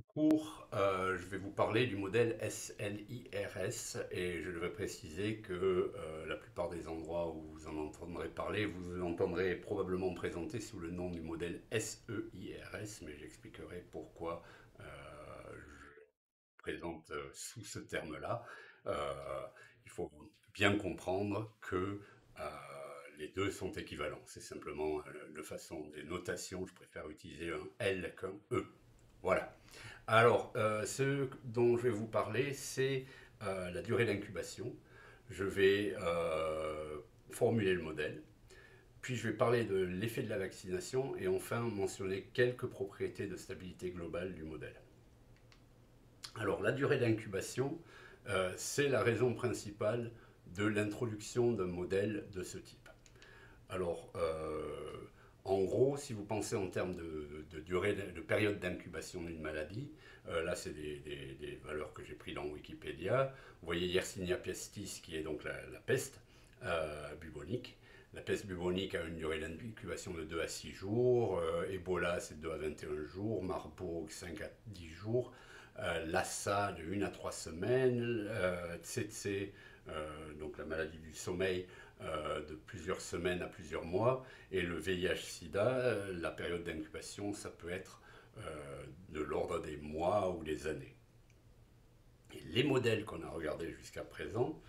Cours, je vais vous parler du modèle SLIRS et je devrais préciser que la plupart des endroits où vous en entendrez parler, vous l'entendrez probablement présenté sous le nom du modèle SEIRS, mais j'expliquerai pourquoi je présente sous ce terme-là. Euh, il faut bien comprendre que euh, les deux sont équivalents. C'est simplement de façon des notations, je préfère utiliser un L qu'un E. Voilà. Alors, ce dont je vais vous parler, c'est la durée d'incubation. Je vais formuler le modèle, puis je vais parler de l'effet de la vaccination et enfin mentionner quelques propriétés de stabilité globale du modèle. Alors, la durée d'incubation, c'est la raison principale de l'introduction d'un modèle de ce type. Alors, en gros, si vous pensez en termes de durée, de période d'incubation d'une maladie, là, c'est des valeurs que j'ai prises dans Wikipédia. Vous voyez Yersinia pestis, qui est donc la peste bubonique. La peste bubonique a une durée d'incubation de 2 à 6 jours. Ebola, c'est 2 à 21 jours. Marburg, 5 à 10 jours. Lassa, de 1 à 3 semaines. Tsetse, donc la maladie du sommeil, de plusieurs semaines à plusieurs mois. Et le VIH-Sida, la période d'incubation, ça peut être de l'ordre des mois ou des années. Et les modèles qu'on a regardés jusqu'à présent,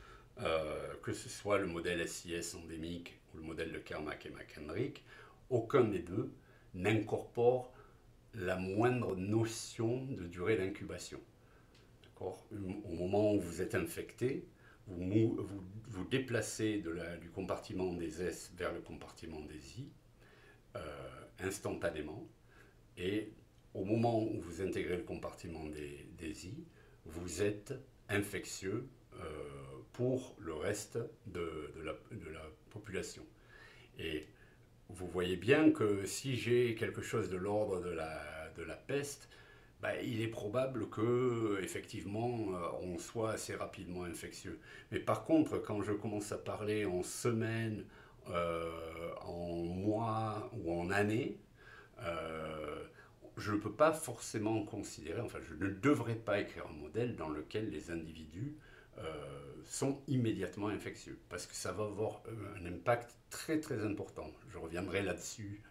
que ce soit le modèle SIS endémique ou le modèle de Kermack et McHenrick, aucun des deux n'incorpore la moindre notion de durée d'incubation. Au moment où vous êtes infecté, vous déplacez du compartiment des S vers le compartiment des I euh, instantanément. Et au moment où vous intégrez le compartiment des I, vous êtes infectieux pour le reste de la population. Et vous voyez bien que si j'ai quelque chose de l'ordre de la peste, bah, il est probable que effectivement on soit assez rapidement infectieux. Mais par contre, quand je commence à parler en semaines, en mois ou en années, euh, je ne peux pas forcément considérer, enfin je ne devrais pas écrire un modèle dans lequel les individus sont immédiatement infectieux, parce que ça va avoir un impact très très important. Je reviendrai là-dessus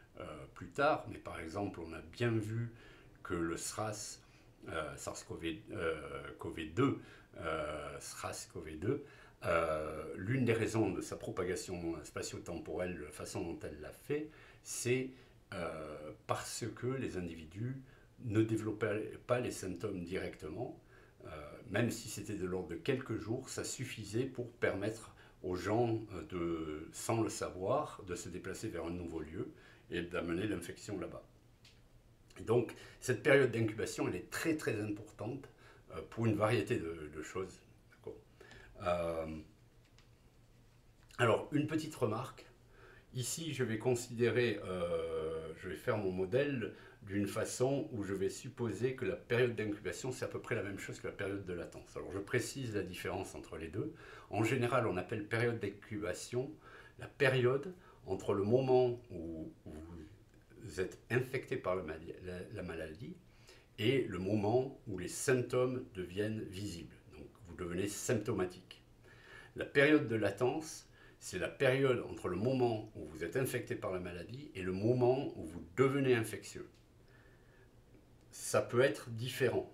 plus tard, mais par exemple on a bien vu que le SRAS, SARS-CoV-2, SRAS-CoV-2, l'une des raisons de sa propagation spatio-temporelle, de la façon dont elle l'a fait, c'est parce que les individus ne développaient pas les symptômes directement. Même si c'était de l'ordre de quelques jours, ça suffisait pour permettre aux gens, sans le savoir, de se déplacer vers un nouveau lieu et d'amener l'infection là-bas. Donc cette période d'incubation, elle est très très importante pour une variété de choses. Euh, alors, une petite remarque. Ici, je vais considérer, je vais faire mon modèle d'une façon où je vais supposer que la période d'incubation, c'est à peu près la même chose que la période de latence. Alors, je précise la différence entre les deux. En général, on appelle période d'incubation la période entre le moment où vous êtes infecté par la maladie et le moment où les symptômes deviennent visibles. Donc, vous devenez symptomatique. La période de latence, c'est la période entre le moment où vous êtes infecté par la maladie et le moment où vous devenez infectieux. Ça peut être différent.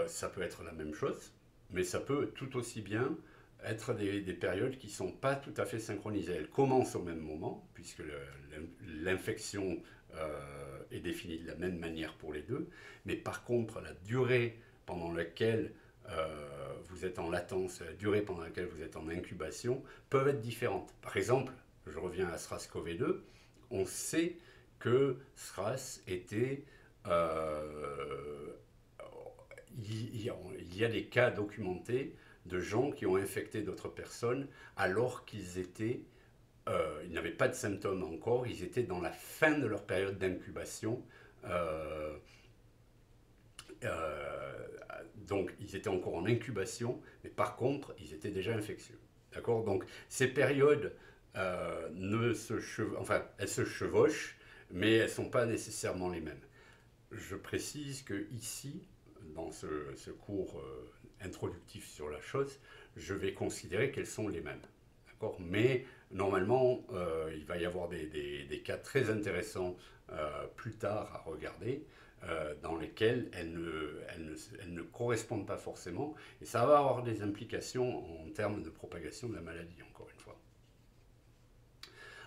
Ça peut être la même chose, mais ça peut tout aussi bien être des périodes qui ne sont pas tout à fait synchronisées. Elles commencent au même moment, puisque l'infection est définie de la même manière pour les deux, mais par contre, la durée pendant laquelle vous êtes en latence, la durée pendant laquelle vous êtes en incubation, peuvent être différentes. Par exemple, je reviens à SRAS-CoV-2, on sait que SRAS était il y a des cas documentés de gens qui ont infecté d'autres personnes alors ils n'avaient pas de symptômes encore, ils étaient dans la fin de leur période d'incubation. Euh, euh, donc ils étaient encore en incubation, mais par contre ils étaient déjà infectieux. D'accord. Donc ces périodes elles se chevauchent, mais elles ne sont pas nécessairement les mêmes. je précise que ici, dans ce cours introductif sur la chose, je vais considérer qu'elles sont les mêmes. D'accord? Mais normalement, il va y avoir des cas très intéressants plus tard à regarder, dans lesquels elles ne correspondent pas forcément, et ça va avoir des implications en termes de propagation de la maladie, encore une fois.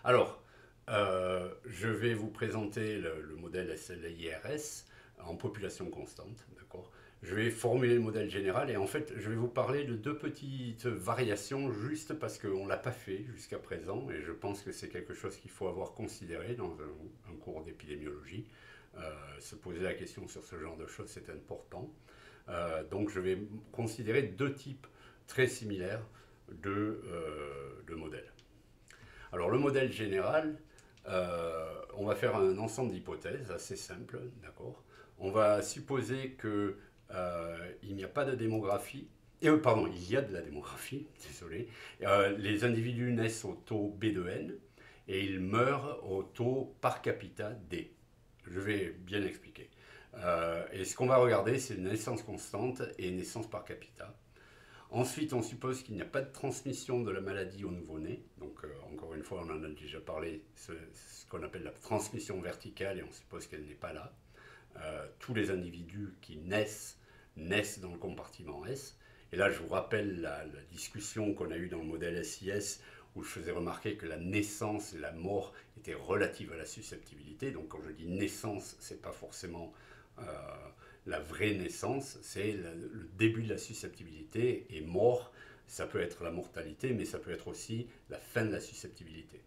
Alors, je vais vous présenter le modèle SLIRS en population constante, d'accord? Je vais formuler le modèle général et en fait, je vais vous parler de deux petites variations juste parce qu'on ne l'a pas fait jusqu'à présent et je pense que c'est quelque chose qu'il faut avoir considéré dans un cours d'épidémiologie. Se poser la question sur ce genre de choses, c'est important. Donc, je vais considérer deux types très similaires de modèles. Alors, le modèle général, on va faire un ensemble d'hypothèses assez simples, d'accord? On va supposer que il n'y a pas de démographie. Pardon, il y a de la démographie, désolé. Les individus naissent au taux B de N et ils meurent au taux par capita D. Je vais bien expliquer. Et ce qu'on va regarder, c'est naissance constante et naissance par capita. Ensuite, on suppose qu'il n'y a pas de transmission de la maladie au nouveau-né. Donc, encore une fois, on en a déjà parlé, ce qu'on appelle la transmission verticale, et on suppose qu'elle n'est pas là. Tous les individus qui naissent dans le compartiment S. Et là, je vous rappelle la discussion qu'on a eue dans le modèle SIS, où je faisais remarquer que la naissance et la mort étaient relatives à la susceptibilité. Donc, quand je dis naissance, ce n'est pas forcément la vraie naissance, c'est le début de la susceptibilité, et mort, ça peut être la mortalité, mais ça peut être aussi la fin de la susceptibilité.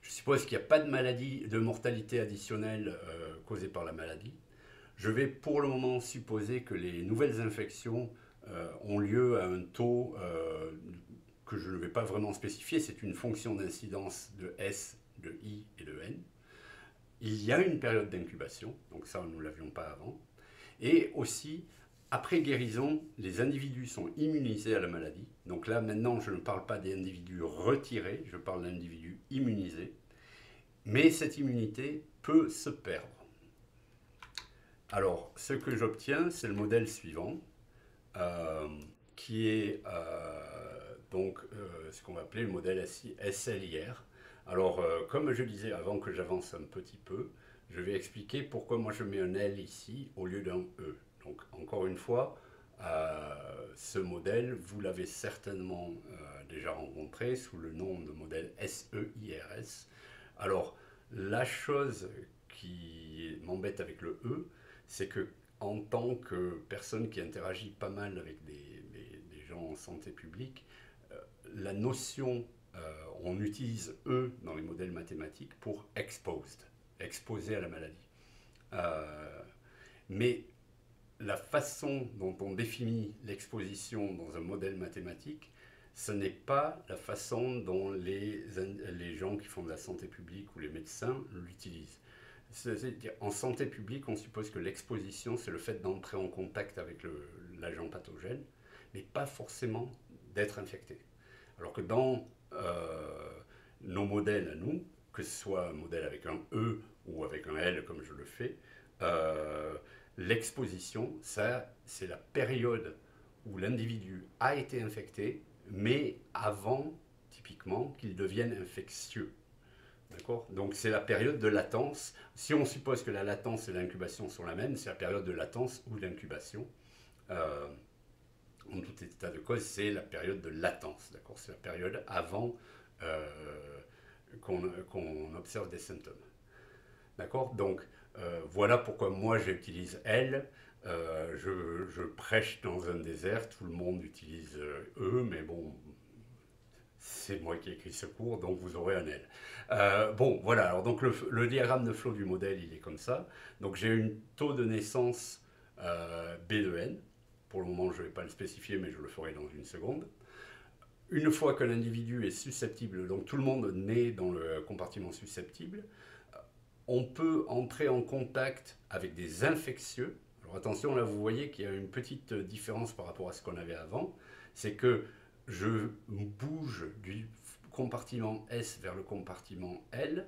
Je suppose qu'il n'y a pas de maladie, de mortalité additionnelle causée par la maladie. Je vais pour le moment supposer que les nouvelles infections ont lieu à un taux que je ne vais pas vraiment spécifier, c'est une fonction d'incidence de S, de I et de N. Il y a une période d'incubation, donc ça nous ne l'avions pas avant. Et aussi, après guérison, les individus sont immunisés à la maladie. Donc là, maintenant, je ne parle pas des individus retirés, je parle d'individus immunisés. Mais cette immunité peut se perdre. Alors, ce que j'obtiens, c'est le modèle suivant, qui est donc ce qu'on va appeler le modèle SLIR. Alors, comme je disais avant que j'avance un petit peu, je vais expliquer pourquoi moi je mets un L ici au lieu d'un E. Donc, encore une fois, ce modèle, vous l'avez certainement déjà rencontré sous le nom de modèle SEIRS. Alors, la chose qui m'embête avec le E, c'est que en tant que personne qui interagit pas mal avec des gens en santé publique, la notion, on utilise E dans les modèles mathématiques pour exposed, exposé à la maladie. Mais la façon dont on définit l'exposition dans un modèle mathématique, ce n'est pas la façon dont les gens qui font de la santé publique ou les médecins l'utilisent. C'est-à-dire, en santé publique, on suppose que l'exposition, c'est le fait d'entrer en contact avec l'agent pathogène, mais pas forcément d'être infecté. Alors que dans nos modèles à nous, que ce soit un modèle avec un E ou avec un L comme je le fais, l'exposition, ça, c'est la période où l'individu a été infecté, mais avant, typiquement, qu'il devienne infectieux. D'accord? Donc c'est la période de latence. Si on suppose que la latence et l'incubation sont la même, c'est la période de latence ou d'incubation. En tout état de cause, c'est la période de latence. D'accord? C'est la période avant qu'on observe des symptômes. D'accord? Donc voilà pourquoi moi j'utilise L. Je prêche dans un désert, tout le monde utilise E, mais bon, c'est moi qui ai écrit ce cours, donc vous aurez un L. Bon, voilà, alors donc le diagramme de flot du modèle, il est comme ça. Donc j'ai un taux de naissance B de N. Pour le moment, je ne vais pas le spécifier, mais je le ferai dans une seconde. Une fois que l'individu est susceptible, donc tout le monde naît dans le compartiment susceptible, on peut entrer en contact avec des infectieux. Alors attention, là vous voyez qu'il y a une petite différence par rapport à ce qu'on avait avant. C'est que je bouge du compartiment S vers le compartiment L,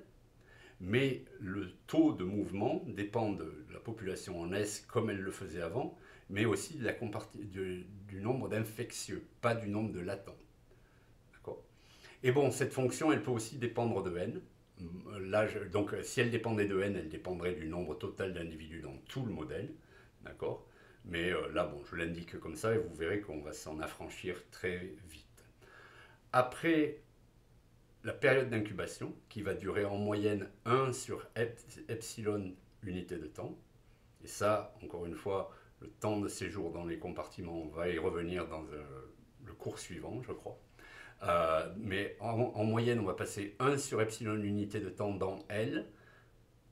mais le taux de mouvement dépend de la population en S comme elle le faisait avant, mais aussi de du nombre d'infectieux, pas du nombre de latents. D'accord. Et bon, cette fonction, elle peut aussi dépendre de n. Là, donc, si elle dépendait de n, elle dépendrait du nombre total d'individus dans tout le modèle. D'accord. Mais là, bon, je l'indique comme ça et vous verrez qu'on va s'en affranchir très vite. Après la période d'incubation, qui va durer en moyenne 1 sur epsilon unité de temps, et ça, encore une fois, le temps de séjour dans les compartiments, on va y revenir dans le cours suivant, je crois. Mais en moyenne, on va passer 1 sur epsilon unité de temps dans L,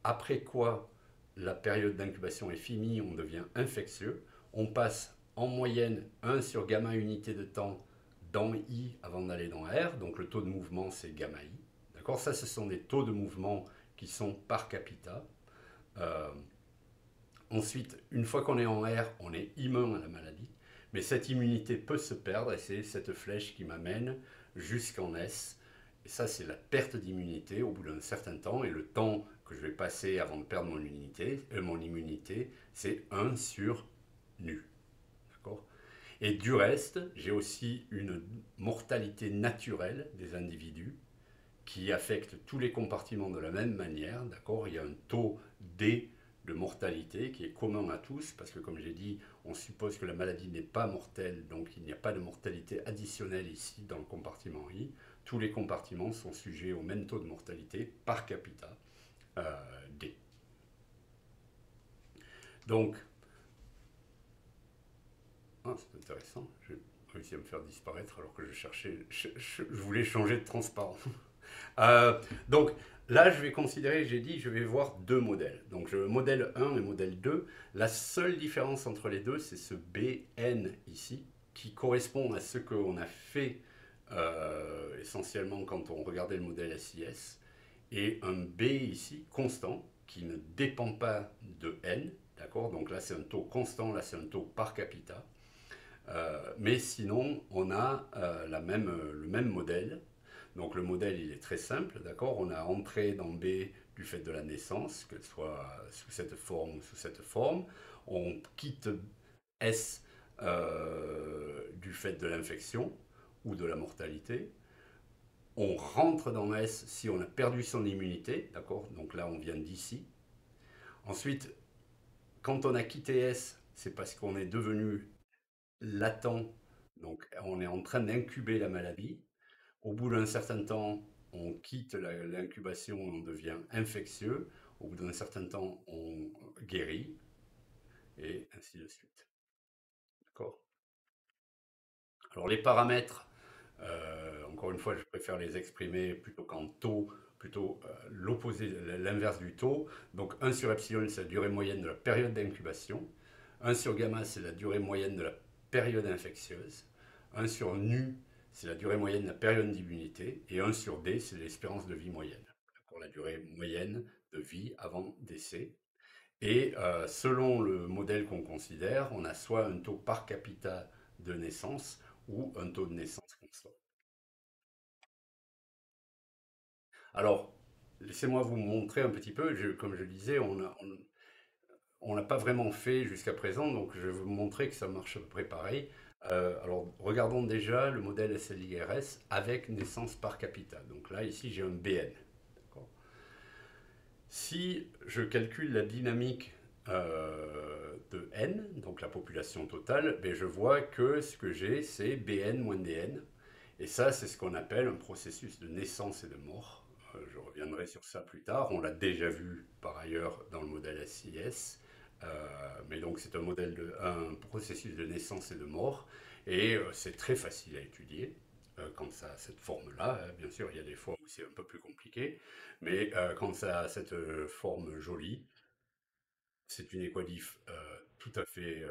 après quoi la période d'incubation est finie, on devient infectieux. On passe en moyenne 1 sur gamma unité de temps dans I avant d'aller dans R, donc le taux de mouvement c'est gamma I. D'accord. Ça, ce sont des taux de mouvement qui sont par capita. Euh, Ensuite, une fois qu'on est en R, on est immun à la maladie. Mais cette immunité peut se perdre et c'est cette flèche qui m'amène jusqu'en S. Et ça, c'est la perte d'immunité au bout d'un certain temps. Et le temps que je vais passer avant de perdre mon immunité, c'est 1 sur nu. D'accord. Et du reste, j'ai aussi une mortalité naturelle des individus qui affecte tous les compartiments de la même manière. D'accord. Il y a un taux D de mortalité qui est commun à tous, parce que comme j'ai dit, on suppose que la maladie n'est pas mortelle, donc il n'y a pas de mortalité additionnelle ici dans le compartiment I. Tous les compartiments sont sujets au même taux de mortalité par capita, D. Donc, c'est intéressant, j'ai réussi à me faire disparaître alors que je voulais changer de transparent. Donc là, je vais considérer, j'ai dit, je vais voir deux modèles. Donc modèle 1 et modèle 2. La seule différence entre les deux, c'est ce BN ici, qui correspond à ce qu'on a fait essentiellement quand on regardait le modèle SIS, et un B ici, constant, qui ne dépend pas de N. D'accord. Donc là, c'est un taux constant, là, c'est un taux par capita. Mais sinon, on a le même modèle. Donc le modèle, il est très simple, d'accord. On a entré dans B du fait de la naissance, qu'elle soit sous cette forme ou sous cette forme. On quitte S du fait de l'infection ou de la mortalité. On rentre dans S si on a perdu son immunité, d'accord. Donc là, on vient d'ici. Ensuite, quand on a quitté S, c'est parce qu'on est devenu latent, donc on est en train d'incuber la maladie. Au bout d'un certain temps, on quitte l'incubation, on devient infectieux. Au bout d'un certain temps, on guérit, et ainsi de suite. D'accord. Alors les paramètres, encore une fois, je préfère les exprimer plutôt qu'en taux, plutôt l'opposé, l'inverse du taux. Donc 1 sur epsilon, c'est la durée moyenne de la période d'incubation. 1 sur gamma, c'est la durée moyenne de la période infectieuse. 1 sur nu, c'est la durée moyenne de la période d'immunité. Et 1 sur D, c'est l'espérance de vie moyenne. Pour la durée moyenne de vie avant décès. Et selon le modèle qu'on considère, on a soit un taux par capita de naissance ou un taux de naissance constant. Alors, laissez-moi vous montrer un petit peu. Comme je le disais, on l'a pas vraiment fait jusqu'à présent, donc je vais vous montrer que ça marche à peu près pareil. Alors, regardons déjà le modèle SLIRS avec naissance par capita. Donc là, ici, j'ai un BN. Si je calcule la dynamique de n, donc la population totale, ben je vois que ce que j'ai, c'est Bn moins Dn. Et ça, c'est ce qu'on appelle un processus de naissance et de mort. Je reviendrai sur ça plus tard. On l'a déjà vu par ailleurs dans le modèle SIS. Mais donc c'est un processus de naissance et de mort. Et c'est très facile à étudier quand ça a cette forme-là. Bien sûr, il y a des fois où c'est un peu plus compliqué. Mais quand ça a cette forme jolie, c'est une équalif tout à fait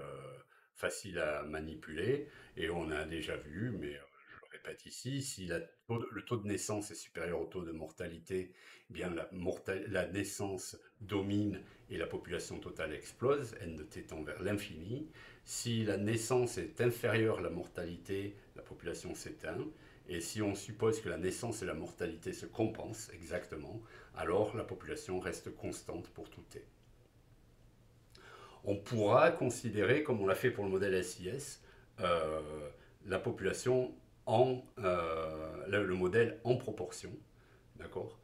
facile à manipuler et on a déjà vu, mais je le répète ici, si le taux de naissance est supérieur au taux de mortalité, eh bien la naissance domine et la population totale explose, n de t tend vers l'infini. Si la naissance est inférieure à la mortalité, la population s'éteint. Et si on suppose que la naissance et la mortalité se compensent exactement, alors la population reste constante pour tout t. On pourra considérer, comme on l'a fait pour le modèle SIS, euh, la population le modèle en proportion, d'accord.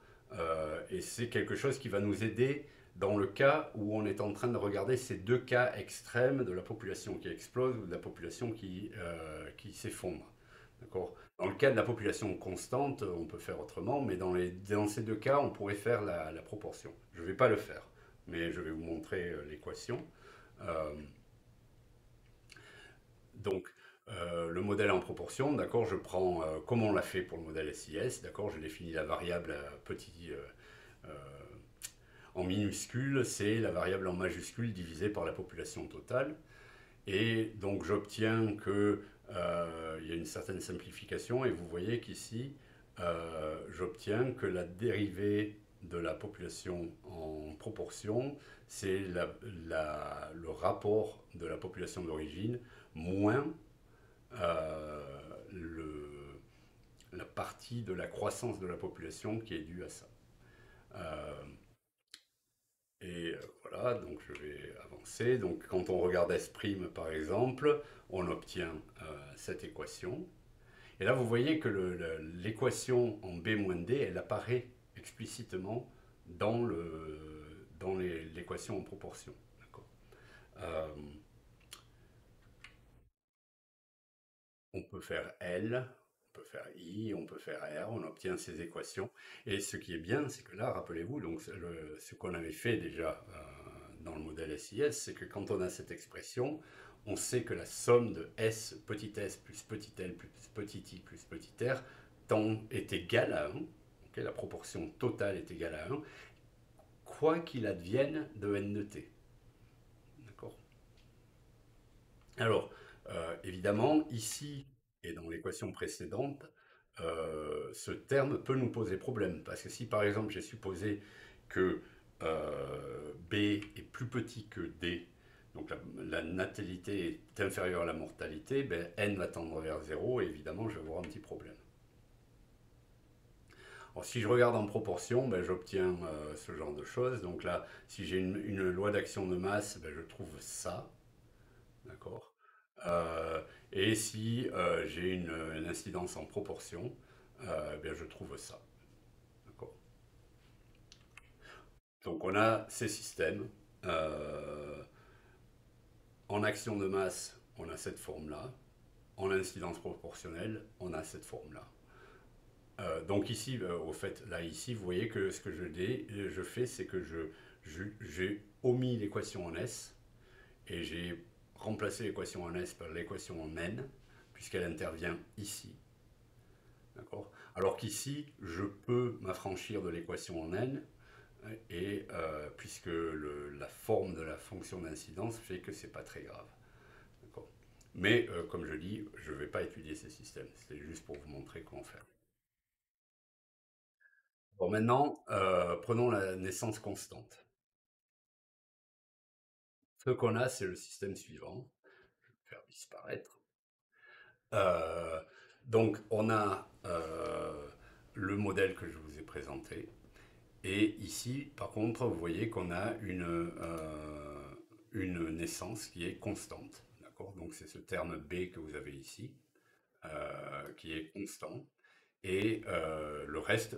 Et c'est quelque chose qui va nous aider dans le cas où on est en train de regarder ces deux cas extrêmes de la population qui explose ou de la population qui s'effondre. D'accord. Dans le cas de la population constante, on peut faire autrement, mais dans ces deux cas, on pourrait faire la proportion. Je ne vais pas le faire, mais je vais vous montrer l'équation. Euh, donc, le modèle en proportion, d'accord, je prends, comme on l'a fait pour le modèle SIS, d'accord, je définis la variable euh, en minuscule, c'est la variable en majuscule divisée par la population totale. Et donc j'obtiens que il y a une certaine simplification et vous voyez qu'ici j'obtiens que la dérivée de la population en proportion, c'est le rapport de la population d'origine moins euh, le, la partie de la croissance de la population qui est due à ça. Euh, voilà, donc je vais avancer. Donc quand on regarde S' par exemple, on obtient cette équation. Et là, vous voyez que l'équation en B-D, elle apparaît explicitement dans l'équation en proportion. D'accord. Euh, on peut faire L, on peut faire I, on peut faire R, on obtient ces équations. Et ce qui est bien, c'est que là, rappelez-vous, donc ce qu'on avait fait déjà dans le modèle SIS, c'est que quand on a cette expression, on sait que la somme de s plus petit l plus petit i plus petit r est égale à 1. Okay, la proportion totale est égale à 1, quoi qu'il advienne de n de t. D'accord. Alors, évidemment, ici et dans l'équation précédente, ce terme peut nous poser problème. Parce que si par exemple j'ai supposé que B est plus petit que D, donc la natalité est inférieure à la mortalité, ben, N va tendre vers 0 et évidemment je vais avoir un petit problème. Alors, si je regarde en proportion, ben, j'obtiens ce genre de choses. Donc là, si j'ai une loi d'action de masse, ben, je trouve ça. D'accord. Euh, et si j'ai une incidence en proportion, bien je trouve ça. D'accord. Donc on a ces systèmes. Euh, en action de masse, on a cette forme-là. En incidence proportionnelle, on a cette forme-là. Donc ici, au fait, là ici, vous voyez que ce que je fais, c'est que j'ai omis l'équation en S et j'ai remplacé l'équation en S par l'équation en N, puisqu'elle intervient ici. D'accord. Alors qu'ici, je peux m'affranchir de l'équation en N, et puisque la forme de la fonction d'incidence fait que c'est pas très grave. Mais comme je dis, je ne vais pas étudier ces systèmes. C'était juste pour vous montrer comment faire. Bon, maintenant, prenons la naissance constante. Ce qu'on a, c'est le système suivant. Je vais le faire disparaître. Euh, donc, on a le modèle que je vous ai présenté. Et ici, par contre, vous voyez qu'on a une naissance qui est constante. D'accord. Donc, c'est ce terme B que vous avez ici, qui est constant. Et le reste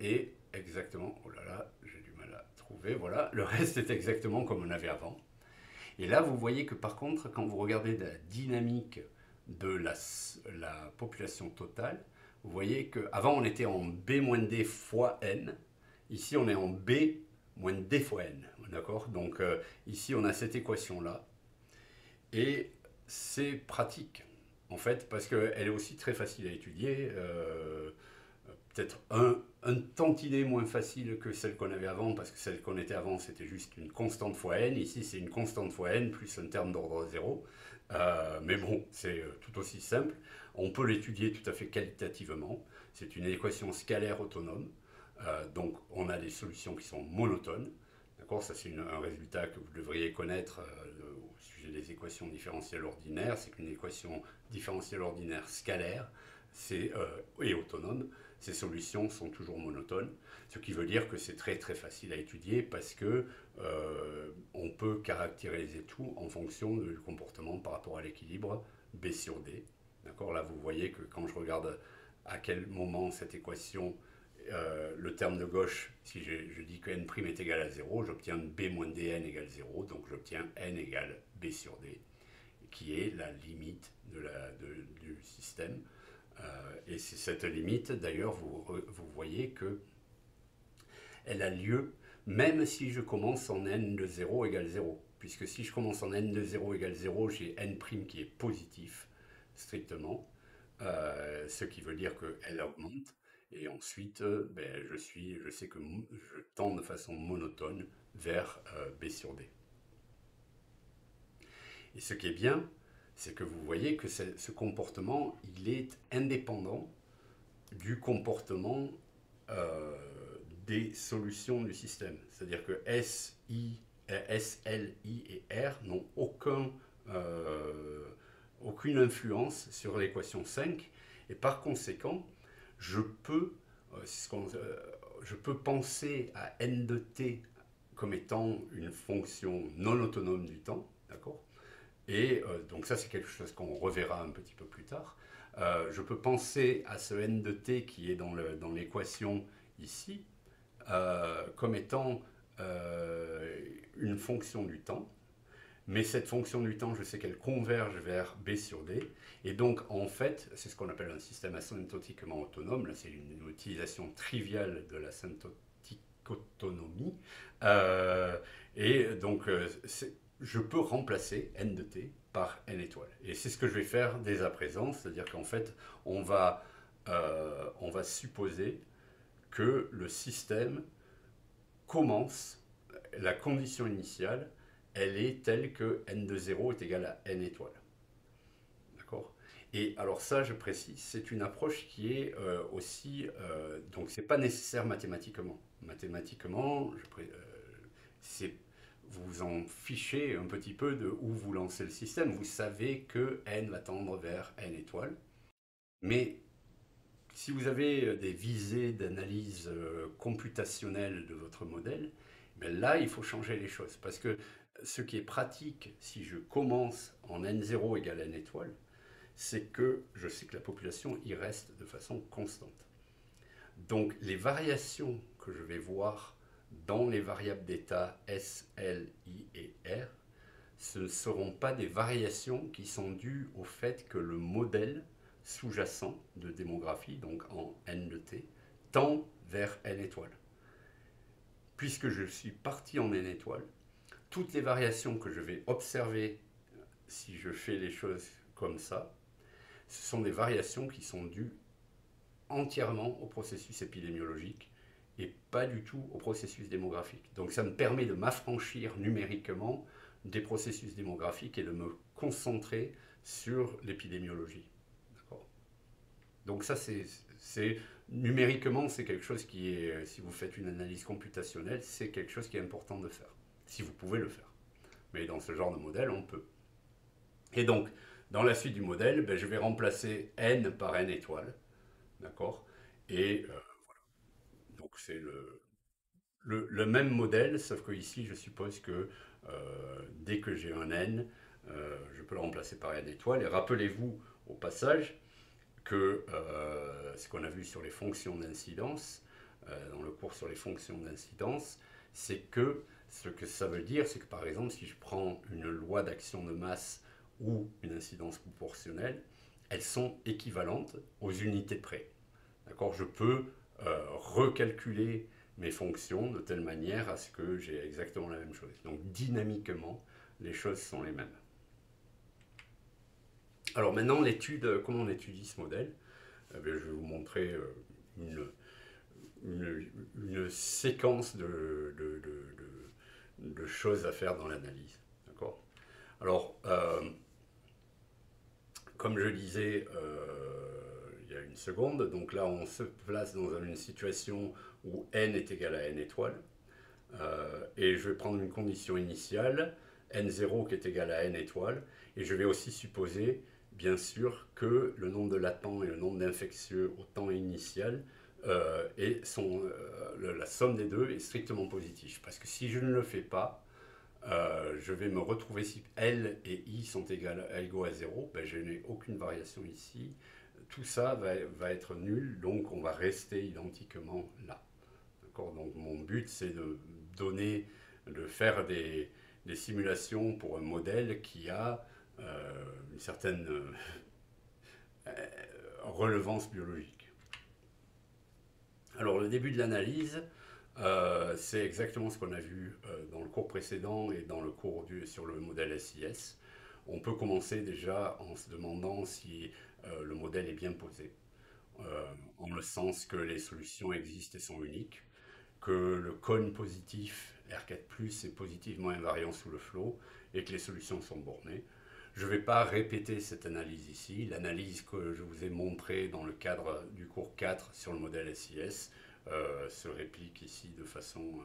est exactement, oh là là, j'ai du mal à trouver, voilà, le reste est exactement comme on avait avant. Et là, vous voyez que par contre, quand vous regardez la dynamique de la population totale, vous voyez qu'avant on était en B-D fois N, ici on est en B-D fois N, d'accord. Donc ici on a cette équation-là, et c'est pratique, en fait, parce qu'elle est aussi très facile à étudier, peut-être un tantinet moins facile que celle qu'on avait avant, parce que celle qu'on était avant, c'était juste une constante fois n. Ici, c'est une constante fois n plus un terme d'ordre 0. Mais bon, c'est tout aussi simple. On peut l'étudier tout à fait qualitativement. C'est une équation scalaire autonome. Donc, on a des solutions qui sont monotones. D'accord? Ça, c'est un résultat que vous devriez connaître au sujet des équations différentielles ordinaires. C'est qu'une équation différentielle ordinaire scalaire et autonome, ces solutions sont toujours monotones. Ce qui veut dire que c'est très très facile à étudier parce que on peut caractériser tout en fonction du comportement par rapport à l'équilibre B sur D. D'accord? Là, vous voyez que quand je regarde à quel moment cette équation le terme de gauche, si je dis que n' est égal à 0, j'obtiens b moins dn égale 0, donc j'obtiens n égale b sur d, qui est la limite du système. Et c'est cette limite, d'ailleurs, vous voyez que elle a lieu même si je commence en n de 0 égale 0. Puisque si je commence en n de 0 égale 0, j'ai n' qui est positif, strictement, ce qui veut dire qu'elle augmente. Et ensuite, ben, je sais que je tends de façon monotone vers B sur D. Et ce qui est bien, c'est que vous voyez que ce comportement, il est indépendant du comportement des solutions du système. C'est-à-dire que S, L, I et R n'ont aucune influence sur l'équation 5. Et par conséquent, je peux, je peux penser à n de t comme étant une fonction non autonome du temps, d'accord? Et donc ça, c'est quelque chose qu'on reverra un petit peu plus tard. Je peux penser à ce n de t qui est dans l'équation ici, comme étant une fonction du temps. Mais cette fonction du temps, je sais qu'elle converge vers B sur D. Et donc, en fait, c'est ce qu'on appelle un système asymptotiquement autonome. Là, c'est une utilisation triviale de l'asymptotique-autonomie. Et donc, je peux remplacer n de t par n étoiles. Et c'est ce que je vais faire dès à présent. C'est-à-dire qu'en fait, on va supposer que le système commence, la condition initiale, elle est telle que n de 0 est égal à n étoiles. D'accord? Et alors ça, je précise, c'est une approche qui est aussi... donc c'est pas nécessaire mathématiquement. Mathématiquement, vous en fichez un petit peu de où vous lancez le système. Vous savez que n va tendre vers n étoiles. Mais si vous avez des visées d'analyse computationnelle de votre modèle, ben là, il faut changer les choses. Parce que ce qui est pratique, si je commence en n0 égale n étoiles, c'est que je sais que la population y reste de façon constante. Donc les variations que je vais voir dans les variables d'état S, L, I et R, ce ne seront pas des variations qui sont dues au fait que le modèle sous-jacent de démographie, donc en n de t, tend vers n étoiles. Puisque je suis parti en n étoiles, toutes les variations que je vais observer si je fais les choses comme ça, ce sont des variations qui sont dues entièrement au processus épidémiologique et pas du tout au processus démographique. Donc ça me permet de m'affranchir numériquement des processus démographiques et de me concentrer sur l'épidémiologie. Donc ça, numériquement, c'est quelque chose qui est, si vous faites une analyse computationnelle, c'est quelque chose qui est important de faire, si vous pouvez le faire. Mais dans ce genre de modèle, on peut. Et donc, dans la suite du modèle, ben, je vais remplacer n par n étoiles, d'accord? Et voilà. Donc c'est le même modèle, sauf que ici, je suppose que dès que j'ai un n, je peux le remplacer par n étoiles. Et rappelez-vous, au passage, que ce qu'on a vu sur les fonctions d'incidence, dans le cours sur les fonctions d'incidence, c'est que ce que ça veut dire, c'est que par exemple, si je prends une loi d'action de masse ou une incidence proportionnelle, elles sont équivalentes aux unités près. D'accord? Je peux recalculer mes fonctions de telle manière à ce que j'ai exactement la même chose. Donc dynamiquement, les choses sont les mêmes. Alors maintenant, comment on étudie ce modèle? Je vais vous montrer une séquence de choses à faire dans l'analyse. D'accord? Alors, comme je disais il y a une seconde, donc là on se place dans une situation où n est égal à n étoiles. Et je vais prendre une condition initiale, n0 qui est égal à n étoiles, et je vais aussi supposer, bien sûr, que le nombre de latents et le nombre d'infectieux au temps initial la somme des deux est strictement positive. Parce que si je ne le fais pas, je vais me retrouver, si L et I sont égaux à 0, ben je n'ai aucune variation ici. Tout ça va être nul, donc on va rester identiquement là. Donc mon but, c'est de faire des simulations pour un modèle qui a une certaine relevance biologique. Alors le début de l'analyse, c'est exactement ce qu'on a vu dans le cours précédent et dans le cours sur le modèle SIS. On peut commencer déjà en se demandant si le modèle est bien posé, en le sens que les solutions existent et sont uniques, que le cône positif R4+, est positivement invariant sous le flot et que les solutions sont bornées. Je ne vais pas répéter cette analyse ici. L'analyse que je vous ai montrée dans le cadre du cours 4 sur le modèle SIS se réplique ici de façon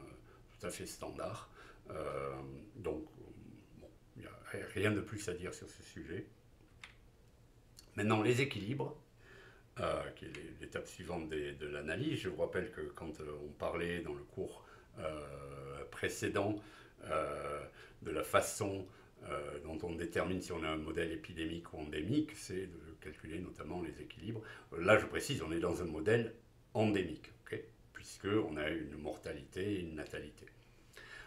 tout à fait standard. Donc, bon, il n'y a rien de plus à dire sur ce sujet. Maintenant, les équilibres, qui est l'étape suivante de l'analyse. Je vous rappelle que quand on parlait dans le cours précédent de la façon dont on détermine si on a un modèle épidémique ou endémique, c'est de calculer notamment les équilibres. Là, je précise, on est dans un modèle endémique, okay, puisqu'on a une mortalité et une natalité.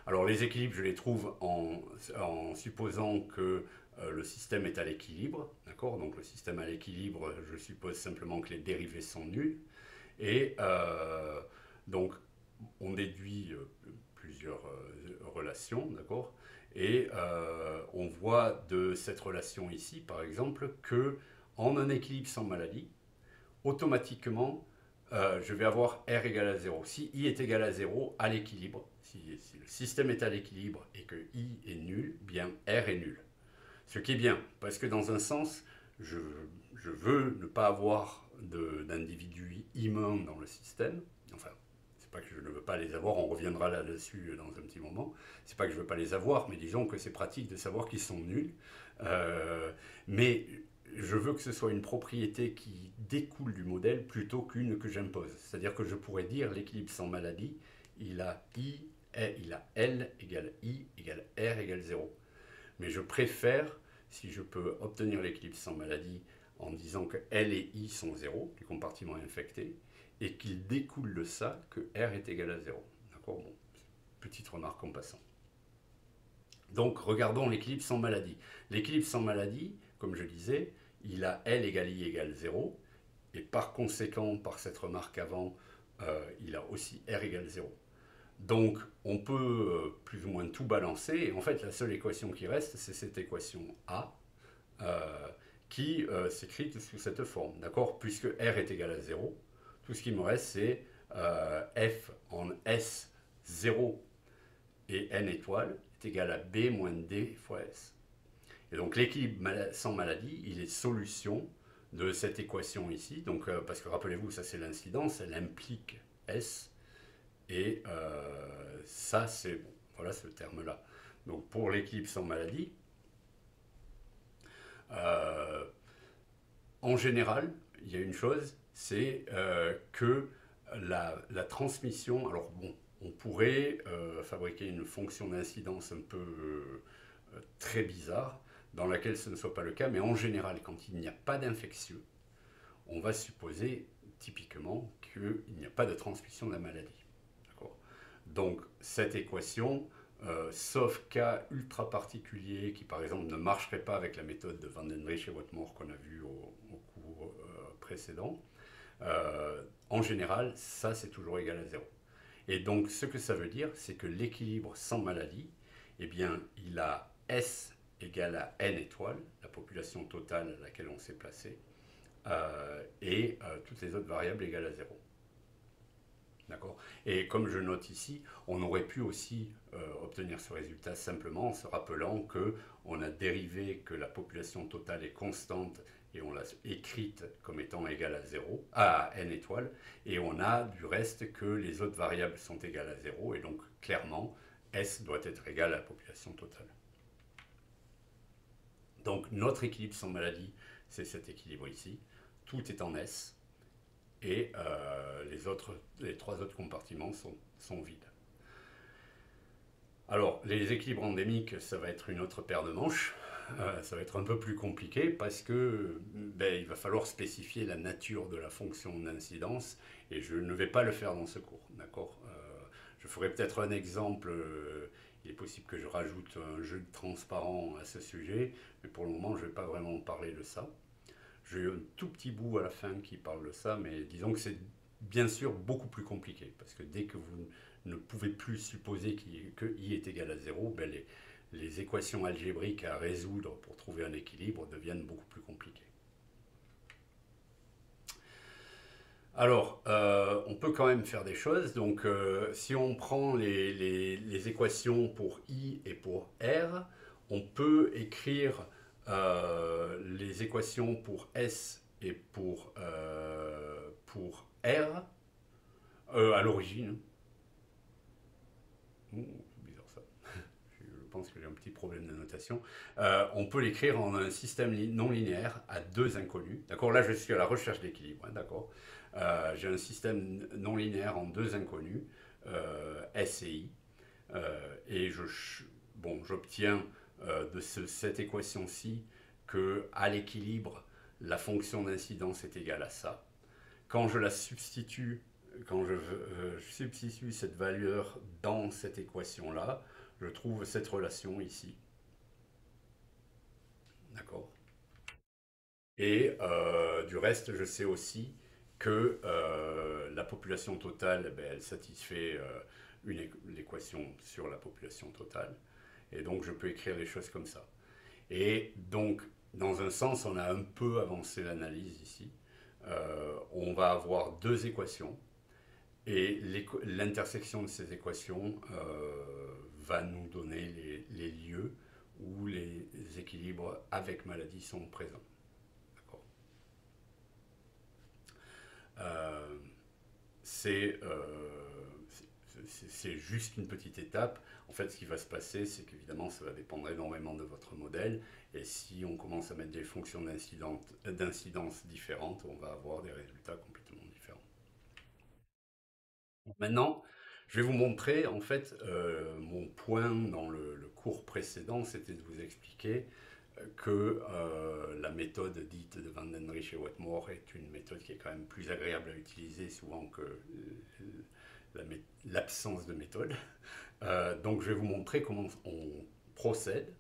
Alors les équilibres, je les trouve en supposant que le système est à l'équilibre, d'accord? Donc le système à l'équilibre, je suppose simplement que les dérivés sont nuls. Et donc on déduit plusieurs relations, d'accord? Et on voit de cette relation ici, par exemple, que en un équilibre sans maladie, automatiquement, je vais avoir R égale à 0. Si I est égal à 0 à l'équilibre, si le système est à l'équilibre et que I est nul, bien R est nul. Ce qui est bien, parce que dans un sens, je veux ne pas avoir d'individus humains dans le système. Enfin, c'est pas que je ne veux pas les avoir, on reviendra là-dessus dans un petit moment. C'est pas que je veux pas les avoir, mais disons que c'est pratique de savoir qu'ils sont nuls. Mais je veux que ce soit une propriété qui découle du modèle plutôt qu'une que j'impose. C'est-à-dire que je pourrais dire l'équilibre sans maladie, il a L égale I égale R égale 0. Mais je préfère, si je peux obtenir l'équilibre sans maladie en disant que L et I sont 0, les compartiments infectés, et qu'il découle de ça que R est égal à 0. D'accord? Bon, petite remarque en passant. Donc, regardons l'équilibre sans maladie. L'équilibre sans maladie, comme je disais, il a L égale I égale 0, et par conséquent, par cette remarque avant, il a aussi R égale 0. Donc, on peut plus ou moins tout balancer, et en fait, la seule équation qui reste, c'est cette équation A, qui s'écrit sous cette forme, d'accord? Puisque R est égal à 0, tout ce qui me reste, c'est F en S 0 et N étoiles est égal à B moins D fois S. Et donc, l'équilibre sans maladie, il est solution de cette équation ici, donc, parce que rappelez-vous, ça c'est l'incidence, elle implique S, et ça, c'est bon, voilà ce terme-là. Donc pour l'équilibre sans maladie, en général, il y a une chose, c'est que la transmission, alors bon, on pourrait fabriquer une fonction d'incidence un peu très bizarre, dans laquelle ce ne soit pas le cas, mais en général, quand il n'y a pas d'infectieux, on va supposer typiquement qu'il n'y a pas de transmission de la maladie. Donc cette équation, sauf cas ultra particulier qui par exemple ne marcherait pas avec la méthode de Van den Riesch et Whatmore qu'on a vu au cours précédent, en général, ça c'est toujours égal à 0. Et donc ce que ça veut dire, c'est que l'équilibre sans maladie, eh bien, il a S égale à N étoiles, la population totale à laquelle on s'est placé, et toutes les autres variables égales à 0. D'accord. Et comme je note ici, on aurait pu aussi obtenir ce résultat simplement en se rappelant qu'on a dérivé que la population totale est constante et on l'a écrite comme étant égale à 0, à n étoiles, et on a du reste que les autres variables sont égales à 0, et donc clairement, S doit être égal à la population totale. Donc notre équilibre sans maladie, c'est cet équilibre ici. Tout est en S, et les trois autres compartiments sont vides. Alors, les équilibres endémiques, ça va être une autre paire de manches. Ça va être un peu plus compliqué parce que il va falloir spécifier la nature de la fonction d'incidence et je ne vais pas le faire dans ce cours, d'accord. Je ferai peut-être un exemple, il est possible que je rajoute un jeu de transparent à ce sujet, mais pour le moment je ne vais pas vraiment parler de ça. J'ai un tout petit bout à la fin qui parle de ça, mais disons que c'est bien sûr beaucoup plus compliqué parce que dès que vous ne pouvez plus supposer que i est égal à 0, les équations algébriques à résoudre pour trouver un équilibre deviennent beaucoup plus compliquées. Alors, on peut quand même faire des choses. Donc, si on prend les équations pour i et pour r, on peut écrire les équations pour s et pour r à l'origine. C'est bizarre ça. Je pense que j'ai un petit problème de notation. On peut l'écrire en un système non linéaire à deux inconnus. D'accord. Là, je suis à la recherche d'équilibre. Hein, d'accord. J'ai un système non linéaire en deux inconnus, S et I. Et j'obtiens de cette équation-ci que à l'équilibre, la fonction d'incidence est égale à ça. Quand je substitue cette valeur dans cette équation-là, je trouve cette relation ici. D'accord. Et du reste, je sais aussi que la population totale, elle satisfait l'équation sur la population totale. Et donc, je peux écrire les choses comme ça. Et donc, dans un sens, on a un peu avancé l'analyse ici. On va avoir deux équations. Et l'intersection de ces équations va nous donner les lieux où les équilibres avec maladie sont présents. D'accord. C'est juste une petite étape. En fait, ce qui va se passer, c'est qu'évidemment, ça va dépendre énormément de votre modèle. Et si on commence à mettre des fonctions d'incidence différentes, on va avoir des résultats complètement différents. Maintenant, je vais vous montrer, en fait, mon point dans le cours précédent, c'était de vous expliquer que la méthode dite de Van Dendrich et Wetmore est une méthode qui est quand même plus agréable à utiliser souvent que l'absence de méthode. Donc je vais vous montrer comment on procède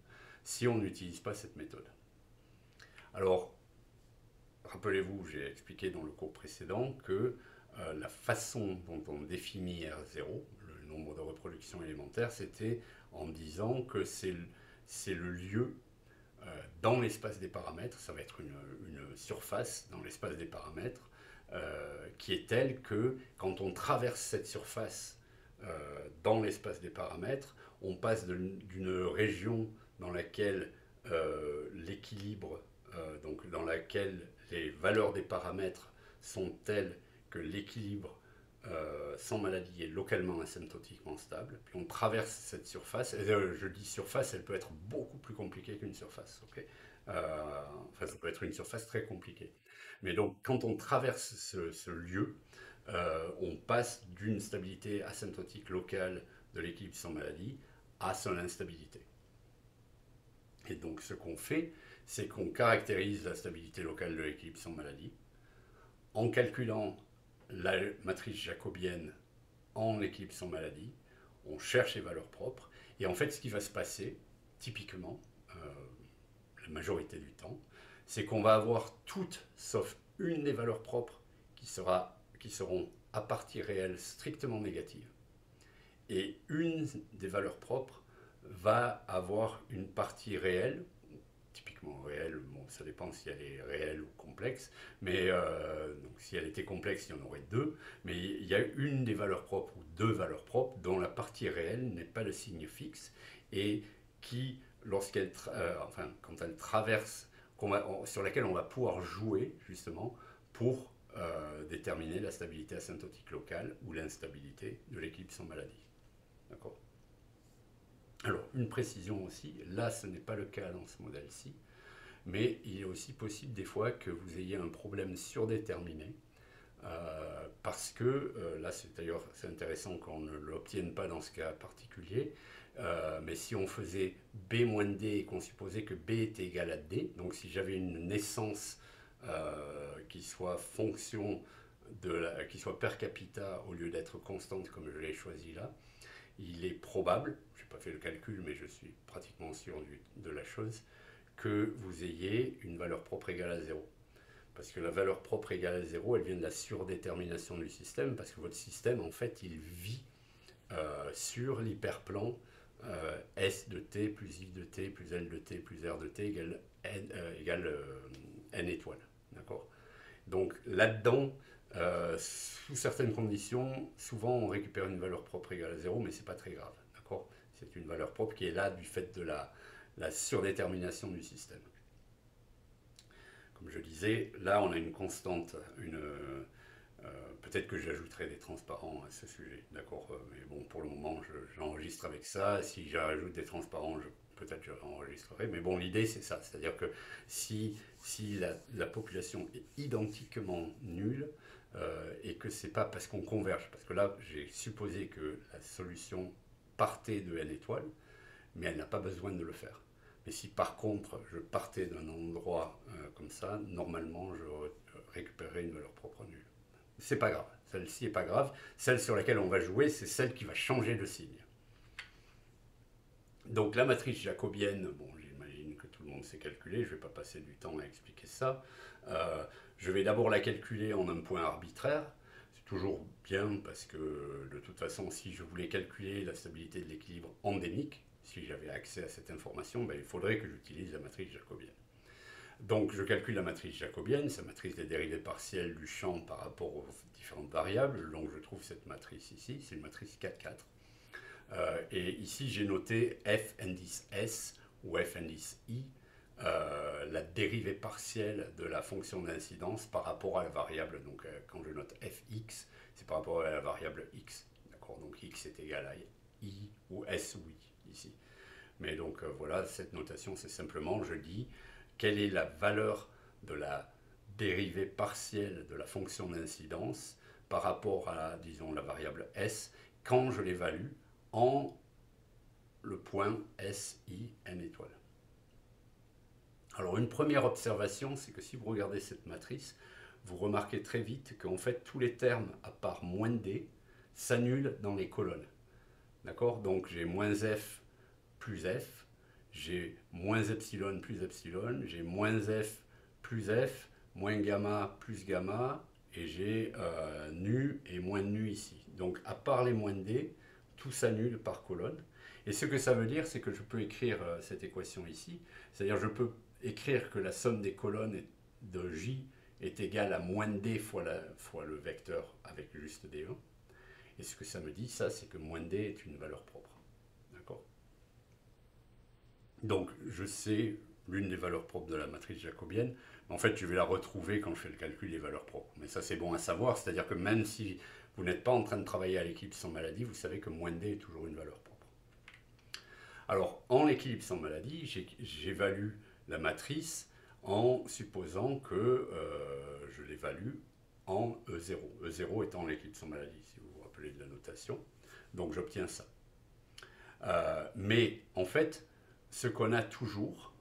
si on n'utilise pas cette méthode. Alors, rappelez-vous, j'ai expliqué dans le cours précédent que la façon dont on définit R0, le nombre de reproductions élémentaires, c'était en disant que c'est le lieu dans l'espace des paramètres, ça va être une surface dans l'espace des paramètres, qui est telle que quand on traverse cette surface dans l'espace des paramètres, on passe d'une région dans laquelle l'équilibre, donc dans laquelle les valeurs des paramètres sont telles que l'équilibre sans maladie est localement asymptotiquement stable. Puis on traverse cette surface, et je dis surface, elle peut être beaucoup plus compliquée qu'une surface. Okay, enfin, ça peut être une surface très compliquée. Mais donc, quand on traverse ce lieu, on passe d'une stabilité asymptotique locale de l'équilibre sans maladie à son instabilité. Et donc, ce qu'on fait, c'est qu'on caractérise la stabilité locale de l'équilibre sans maladie en calculant la matrice jacobienne en équilibre sans maladie, on cherche les valeurs propres, et en fait ce qui va se passer, typiquement, la majorité du temps, c'est qu'on va avoir toutes sauf une des valeurs propres qui seront à partie réelle strictement négatives, et une des valeurs propres va avoir une partie réelle, typiquement réelle, bon, ça dépend si elle est réelle ou complexe, mais donc si elle était complexe, il y en aurait deux, mais il y a une des valeurs propres ou deux valeurs propres dont la partie réelle n'est pas le signe fixe et qui, quand elle traverse sur laquelle on va pouvoir jouer justement pour déterminer la stabilité asymptotique locale ou l'instabilité de l'équilibre sans maladie. D'accord. Alors, une précision aussi, là ce n'est pas le cas dans ce modèle-ci, mais il est aussi possible des fois que vous ayez un problème surdéterminé, parce que, là c'est d'ailleurs c'est intéressant qu'on ne l'obtienne pas dans ce cas particulier, mais si on faisait B moins D et qu'on supposait que B était égal à D, donc si j'avais une naissance qui soit fonction qui soit per capita au lieu d'être constante comme je l'ai choisi là, il est probable, je n'ai pas fait le calcul mais je suis pratiquement sûr de la chose, que vous ayez une valeur propre égale à zéro. Parce que la valeur propre égale à zéro, elle vient de la surdétermination du système, parce que votre système, en fait, il vit sur l'hyperplan S de t plus I de t plus L de t plus R de t égale n étoiles. D'accord. Donc là-dedans, sous certaines conditions, souvent on récupère une valeur propre égale à zéro, mais c'est pas très grave. D'accord. C'est une valeur propre qui est là du fait de la surdétermination du système. Comme je disais, là on a une constante, peut-être que j'ajouterai des transparents à ce sujet, d'accord. Mais bon, pour le moment, j'enregistre avec ça. Si j'ajoute des transparents, peut-être je enregistrerai. Mais bon, l'idée c'est ça, c'est-à-dire que si la population est identiquement nulle, et que c'est pas parce qu'on converge, parce que là j'ai supposé que la solution partait de n étoiles, mais elle n'a pas besoin de le faire. Mais si par contre je partais d'un endroit comme ça, normalement je récupérerais une valeur propre nulle. C'est pas grave, celle-ci est pas grave. Celle sur laquelle on va jouer, c'est celle qui va changer de signe. Donc la matrice jacobienne, bon, j'imagine que tout le monde sait calculer, je ne vais pas passer du temps à expliquer ça. Je vais d'abord la calculer en un point arbitraire. C'est toujours bien parce que de toute façon, si je voulais calculer la stabilité de l'équilibre endémique, si j'avais accès à cette information, ben, il faudrait que j'utilise la matrice jacobienne. Donc je calcule la matrice jacobienne, sa matrice des dérivées partielles du champ par rapport aux différentes variables. Donc je trouve cette matrice ici, c'est une matrice 4-4. Et ici, j'ai noté f indice S ou f indice I, la dérivée partielle de la fonction d'incidence par rapport à la variable. Donc, quand je note fx, c'est par rapport à la variable x. D'accord. Donc, x est égal à I ou S ou I ici. Mais donc, voilà, cette notation, c'est simplement, je dis quelle est la valeur de la dérivée partielle de la fonction d'incidence par rapport à, disons, la variable S quand je l'évalue en le point SI n étoile. Alors une première observation, c'est que si vous regardez cette matrice, vous remarquez très vite qu'en fait tous les termes à part moins d s'annulent dans les colonnes. D'accord. Donc j'ai moins f plus f, j'ai moins epsilon plus epsilon, j'ai moins f plus f, moins gamma plus gamma, et j'ai nu et moins nu ici. Donc à part les moins d, tout s'annule par colonne. Et ce que ça veut dire, c'est que je peux écrire cette équation ici, c'est-à-dire je peux écrire que la somme des colonnes de J est égale à moins d fois le vecteur avec juste D1. Et ce que ça me dit, ça, c'est que moins d est une valeur propre. D'accord. Donc je sais l'une des valeurs propres de la matrice jacobienne, mais en fait je vais la retrouver quand je fais le calcul des valeurs propres. Mais ça c'est bon à savoir, c'est-à-dire que même si vous n'êtes pas en train de travailler à l'équilibre sans maladie, vous savez que moins d est toujours une valeur propre. Alors, en équilibre sans maladie, j'évalue la matrice en supposant que je l'évalue en E0. E0 étant l'équilibre sans maladie, si vous vous rappelez de la notation. Donc, j'obtiens ça. Mais, en fait, ce qu'on a toujours,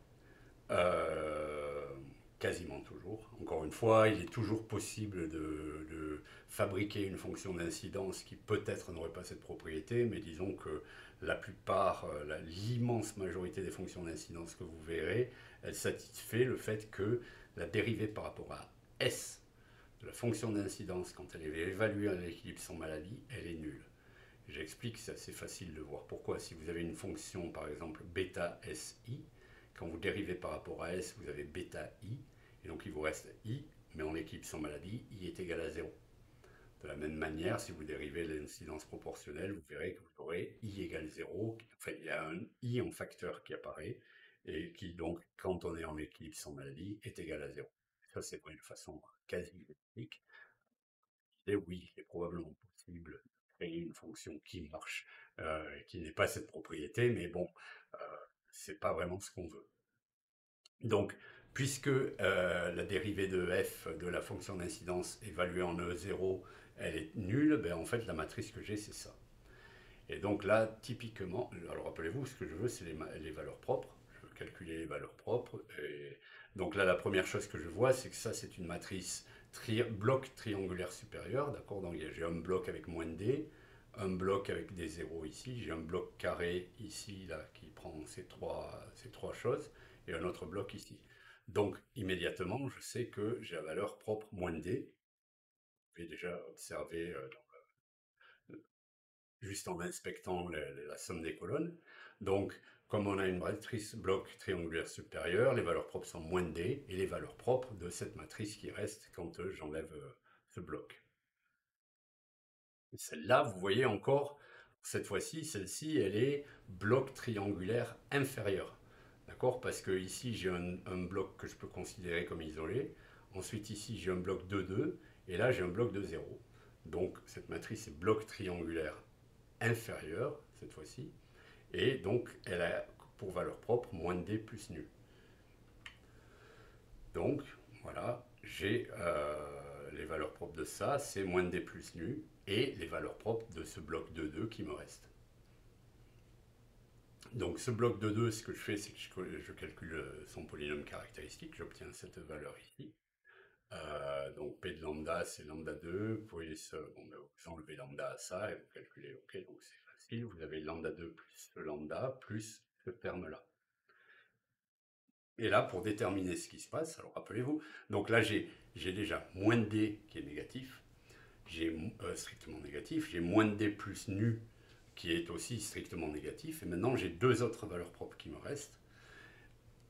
quasiment toujours. Encore une fois, il est toujours possible de fabriquer une fonction d'incidence qui peut-être n'aurait pas cette propriété, mais disons que la plupart, l'immense majorité des fonctions d'incidence que vous verrez, elle satisfait le fait que la dérivée par rapport à S de la fonction d'incidence, quand elle est évaluée à l'équilibre sans maladie, elle est nulle. J'explique, c'est assez facile de voir pourquoi. Si vous avez une fonction, par exemple, bêta SI, quand vous dérivez par rapport à S, vous avez bêta I, et donc il vous reste I, mais en équilibre sans maladie, I est égal à 0. De la même manière, si vous dérivez l'incidence proportionnelle, vous verrez que vous aurez I égale 0, enfin il y a un I en facteur qui apparaît, et qui donc, quand on est en équilibre sans maladie, est égal à zéro. Ça, c'est vrai de façon quasi logique. Et oui, il est probablement possible de créer une fonction qui marche, qui n'ait pas cette propriété, mais bon, euh, c'est pas vraiment ce qu'on veut. Donc, puisque la dérivée de f de la fonction d'incidence évaluée en E0, elle est nulle, ben en fait la matrice que j'ai c'est ça. Et donc là, typiquement, alors rappelez-vous, ce que je veux c'est les valeurs propres. Je veux calculer les valeurs propres. Et donc là, la première chose que je vois, c'est que ça c'est une matrice bloc triangulaire supérieur, d'accord. Donc j'ai un bloc avec moins de d, un bloc avec des zéros ici, j'ai un bloc carré ici, là, qui prend ces trois choses, et un autre bloc ici. Donc immédiatement, je sais que j'ai la valeur propre moins de d. Vous pouvez déjà observer juste en inspectant la somme des colonnes. Donc, comme on a une matrice bloc triangulaire supérieure, les valeurs propres sont moins de d, et les valeurs propres de cette matrice qui reste quand j'enlève ce bloc. Celle-là, vous voyez encore, cette fois-ci, celle-ci, elle est bloc triangulaire inférieur. D'accord? Parce que ici, j'ai un bloc que je peux considérer comme isolé. Ensuite, ici, j'ai un bloc de 2. Et là, j'ai un bloc de 0. Donc, cette matrice est bloc triangulaire inférieur, cette fois-ci. Et donc, elle a pour valeur propre moins de d plus nu. Donc, voilà, j'ai les valeurs propres de ça, c'est moins de d plus nu, et les valeurs propres de ce bloc de 2 qui me reste. Donc ce bloc de 2, ce que je fais, c'est que je calcule son polynôme caractéristique, j'obtiens cette valeur ici. Donc P de lambda, c'est lambda 2, vous pouvez vous enlevez lambda à ça et vous calculez, ok, donc c'est facile, vous avez lambda 2 plus le lambda plus ce terme-là. Et là, pour déterminer ce qui se passe, alors rappelez-vous, donc là j'ai déjà moins de d qui est négatif, j'ai strictement négatif, j'ai moins de d plus nu qui est aussi strictement négatif, et maintenant j'ai deux autres valeurs propres qui me restent.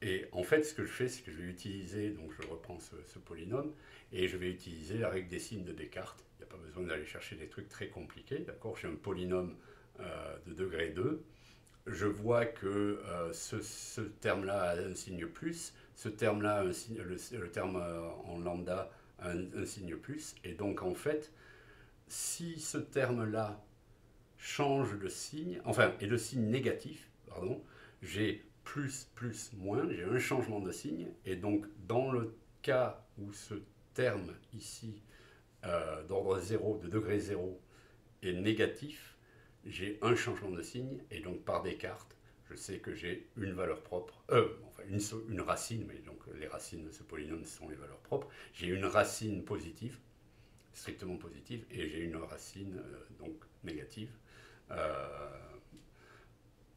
Et en fait, ce que je fais, c'est que je vais utiliser, donc je reprends ce polynôme, et je vais utiliser la règle des signes de Descartes. Il n'y a pas besoin d'aller chercher des trucs très compliqués, d'accord. J'ai un polynôme de degré 2. Je vois que ce terme-là a un signe plus, ce terme-là, le terme en lambda a un signe plus, et donc en fait, si ce terme-là change de signe, enfin, est de signe négatif, pardon, j'ai plus, plus, moins, j'ai un changement de signe, et donc dans le cas où ce terme ici, d'ordre 0, de degré 0, est négatif, j'ai un changement de signe, et donc par Descartes, je sais que j'ai une valeur propre, enfin une racine, mais donc les racines de ce polynôme sont les valeurs propres, j'ai une racine positive, strictement positive, et j'ai une racine donc négative. Euh,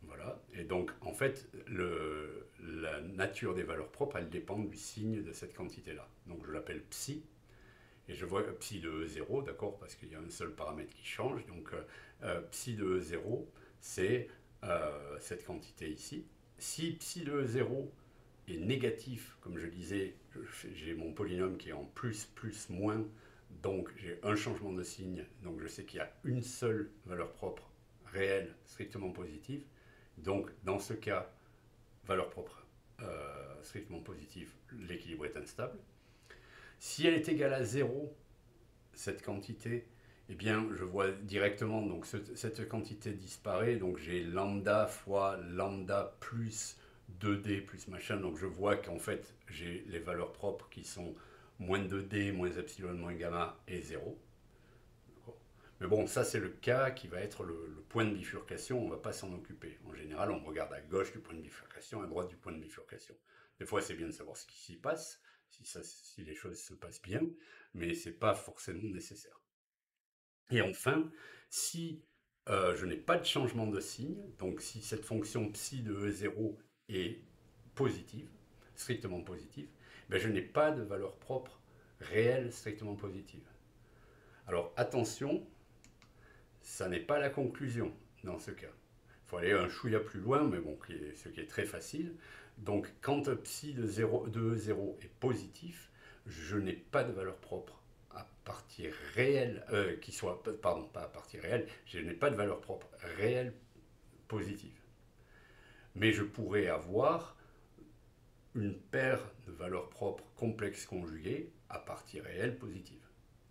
voilà. Et donc, en fait, la nature des valeurs propres, elle dépend du signe de cette quantité-là. Donc, je l'appelle psi. Et je vois psi de E0, d'accord, parce qu'il y a un seul paramètre qui change. Donc, psi de E0, c'est cette quantité ici. Si psi de E0 est négatif, comme je disais, j'ai mon polynôme qui est en plus, plus, moins. Donc, j'ai un changement de signe. Donc, je sais qu'il y a une seule valeur propre réelle, strictement positive. Donc, dans ce cas, valeur propre strictement positive, l'équilibre est instable. Si elle est égale à 0, cette quantité, eh bien, je vois directement, donc cette quantité disparaît, donc j'ai lambda fois lambda plus 2D plus machin, donc je vois qu'en fait, j'ai les valeurs propres qui sont moins 2D, moins epsilon, moins gamma et 0. Mais bon, ça c'est le cas qui va être le point de bifurcation, on ne va pas s'en occuper. En général, on regarde à gauche du point de bifurcation, à droite du point de bifurcation. Des fois, c'est bien de savoir ce qui s'y passe, si les choses se passent bien, mais ce n'est pas forcément nécessaire. Et enfin, si je n'ai pas de changement de signe, donc si cette fonction psi de E0 est positive, strictement positive, ben je n'ai pas de valeur propre réelle strictement positive. Alors attention, ça n'est pas la conclusion dans ce cas. Il faut aller un chouïa plus loin, mais bon, ce qui est très facile. Donc, quand psi de 0 est positif, je n'ai pas de valeur propre à partie réelle, qui soit, pardon, pas à partie réelle, je n'ai pas de valeur propre réelle positive. Mais je pourrais avoir une paire de valeurs propres complexes conjuguées à partie réelle positive.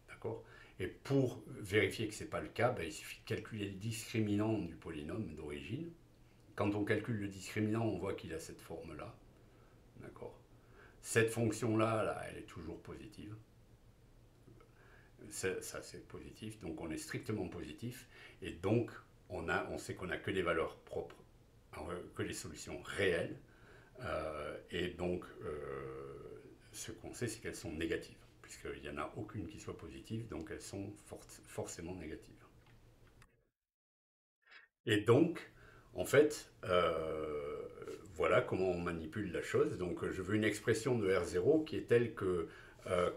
D'accord? Et pour vérifier que ce n'est pas le cas, ben, il suffit de calculer le discriminant du polynôme d'origine. Quand on calcule le discriminant, on voit qu'il a cette forme-là. D'accord? Cette fonction-là, là, elle est toujours positive. Ça, c'est positif. Donc, on est strictement positif. Et donc, on sait qu'on n'a que des valeurs propres, que les solutions réelles. Et donc, ce qu'on sait, c'est qu'elles sont négatives, puisqu'il n'y en a aucune qui soit positive, donc elles sont forcément négatives. Et donc, en fait, voilà comment on manipule la chose. Donc, je veux une expression de R0 qui est telle que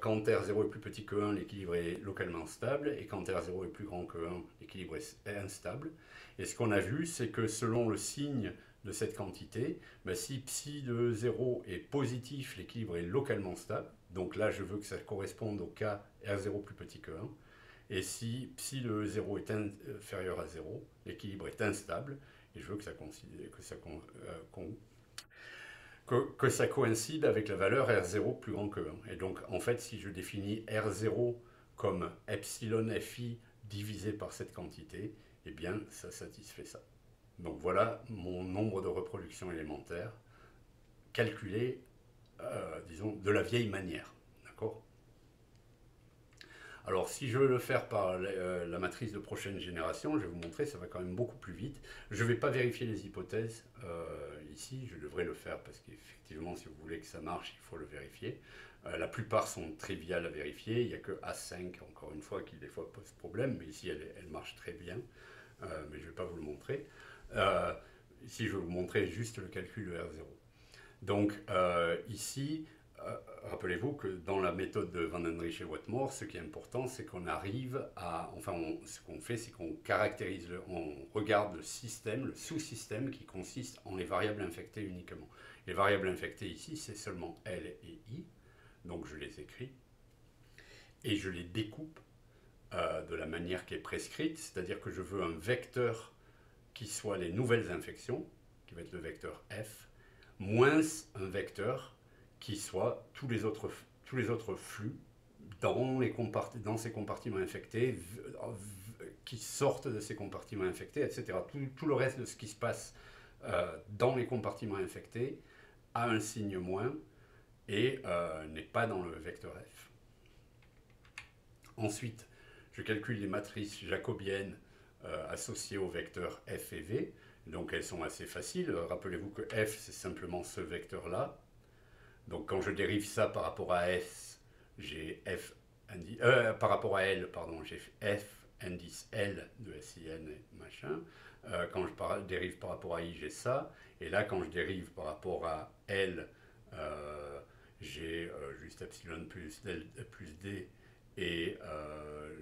quand R0 est plus petit que 1, l'équilibre est localement stable, et quand R0 est plus grand que 1, l'équilibre est instable. Et ce qu'on a vu, c'est que selon le signe de cette quantité, ben, si psi de 0 est positif, l'équilibre est localement stable. Donc là, je veux que ça corresponde au cas R0 plus petit que 1. Et si psi de 0 est inférieur à 0, l'équilibre est instable. Et je veux que ça coïncide avec la valeur R0 plus grand que 1. Et donc, en fait, si je définis R0 comme epsilon fi divisé par cette quantité, eh bien, ça satisfait ça. Donc voilà mon nombre de reproductions élémentaires calculé, disons, de la vieille manière. D'accord? Alors, si je veux le faire par la matrice de prochaine génération, je vais vous montrer, ça va quand même beaucoup plus vite. Je ne vais pas vérifier les hypothèses ici, je devrais le faire parce qu'effectivement, si vous voulez que ça marche, il faut le vérifier. La plupart sont triviales à vérifier, il n'y a que A5, encore une fois, qui des fois pose problème, mais ici, elle marche très bien, mais je ne vais pas vous le montrer. Ici, je vais vous montrer juste le calcul de R0. Donc, ici, rappelez-vous que dans la méthode de Van Hendrich et Whatmore, ce qui est important, c'est qu'on arrive à, enfin, ce qu'on fait, c'est qu'on caractérise, on regarde le système, le sous-système qui consiste en les variables infectées uniquement. Les variables infectées ici, c'est seulement L et I, donc je les écris, et je les découpe de la manière qui est prescrite, c'est-à-dire que je veux un vecteur qui soit les nouvelles infections, qui va être le vecteur F, moins un vecteur qui soit tous les autres flux dans ces compartiments infectés, qui sortent de ces compartiments infectés, etc. Tout le reste de ce qui se passe dans les compartiments infectés a un signe moins et n'est pas dans le vecteur F. Ensuite, je calcule les matrices jacobiennes associées aux vecteurs F et V. Donc elles sont assez faciles. Rappelez-vous que F, c'est simplement ce vecteur-là. Donc quand je dérive ça par rapport à S, j'ai F par rapport à L, pardon, j'ai F indice L de SIN et machin. Quand je dérive par rapport à I, j'ai ça. Et là, quand je dérive par rapport à L, j'ai juste epsilon plus D et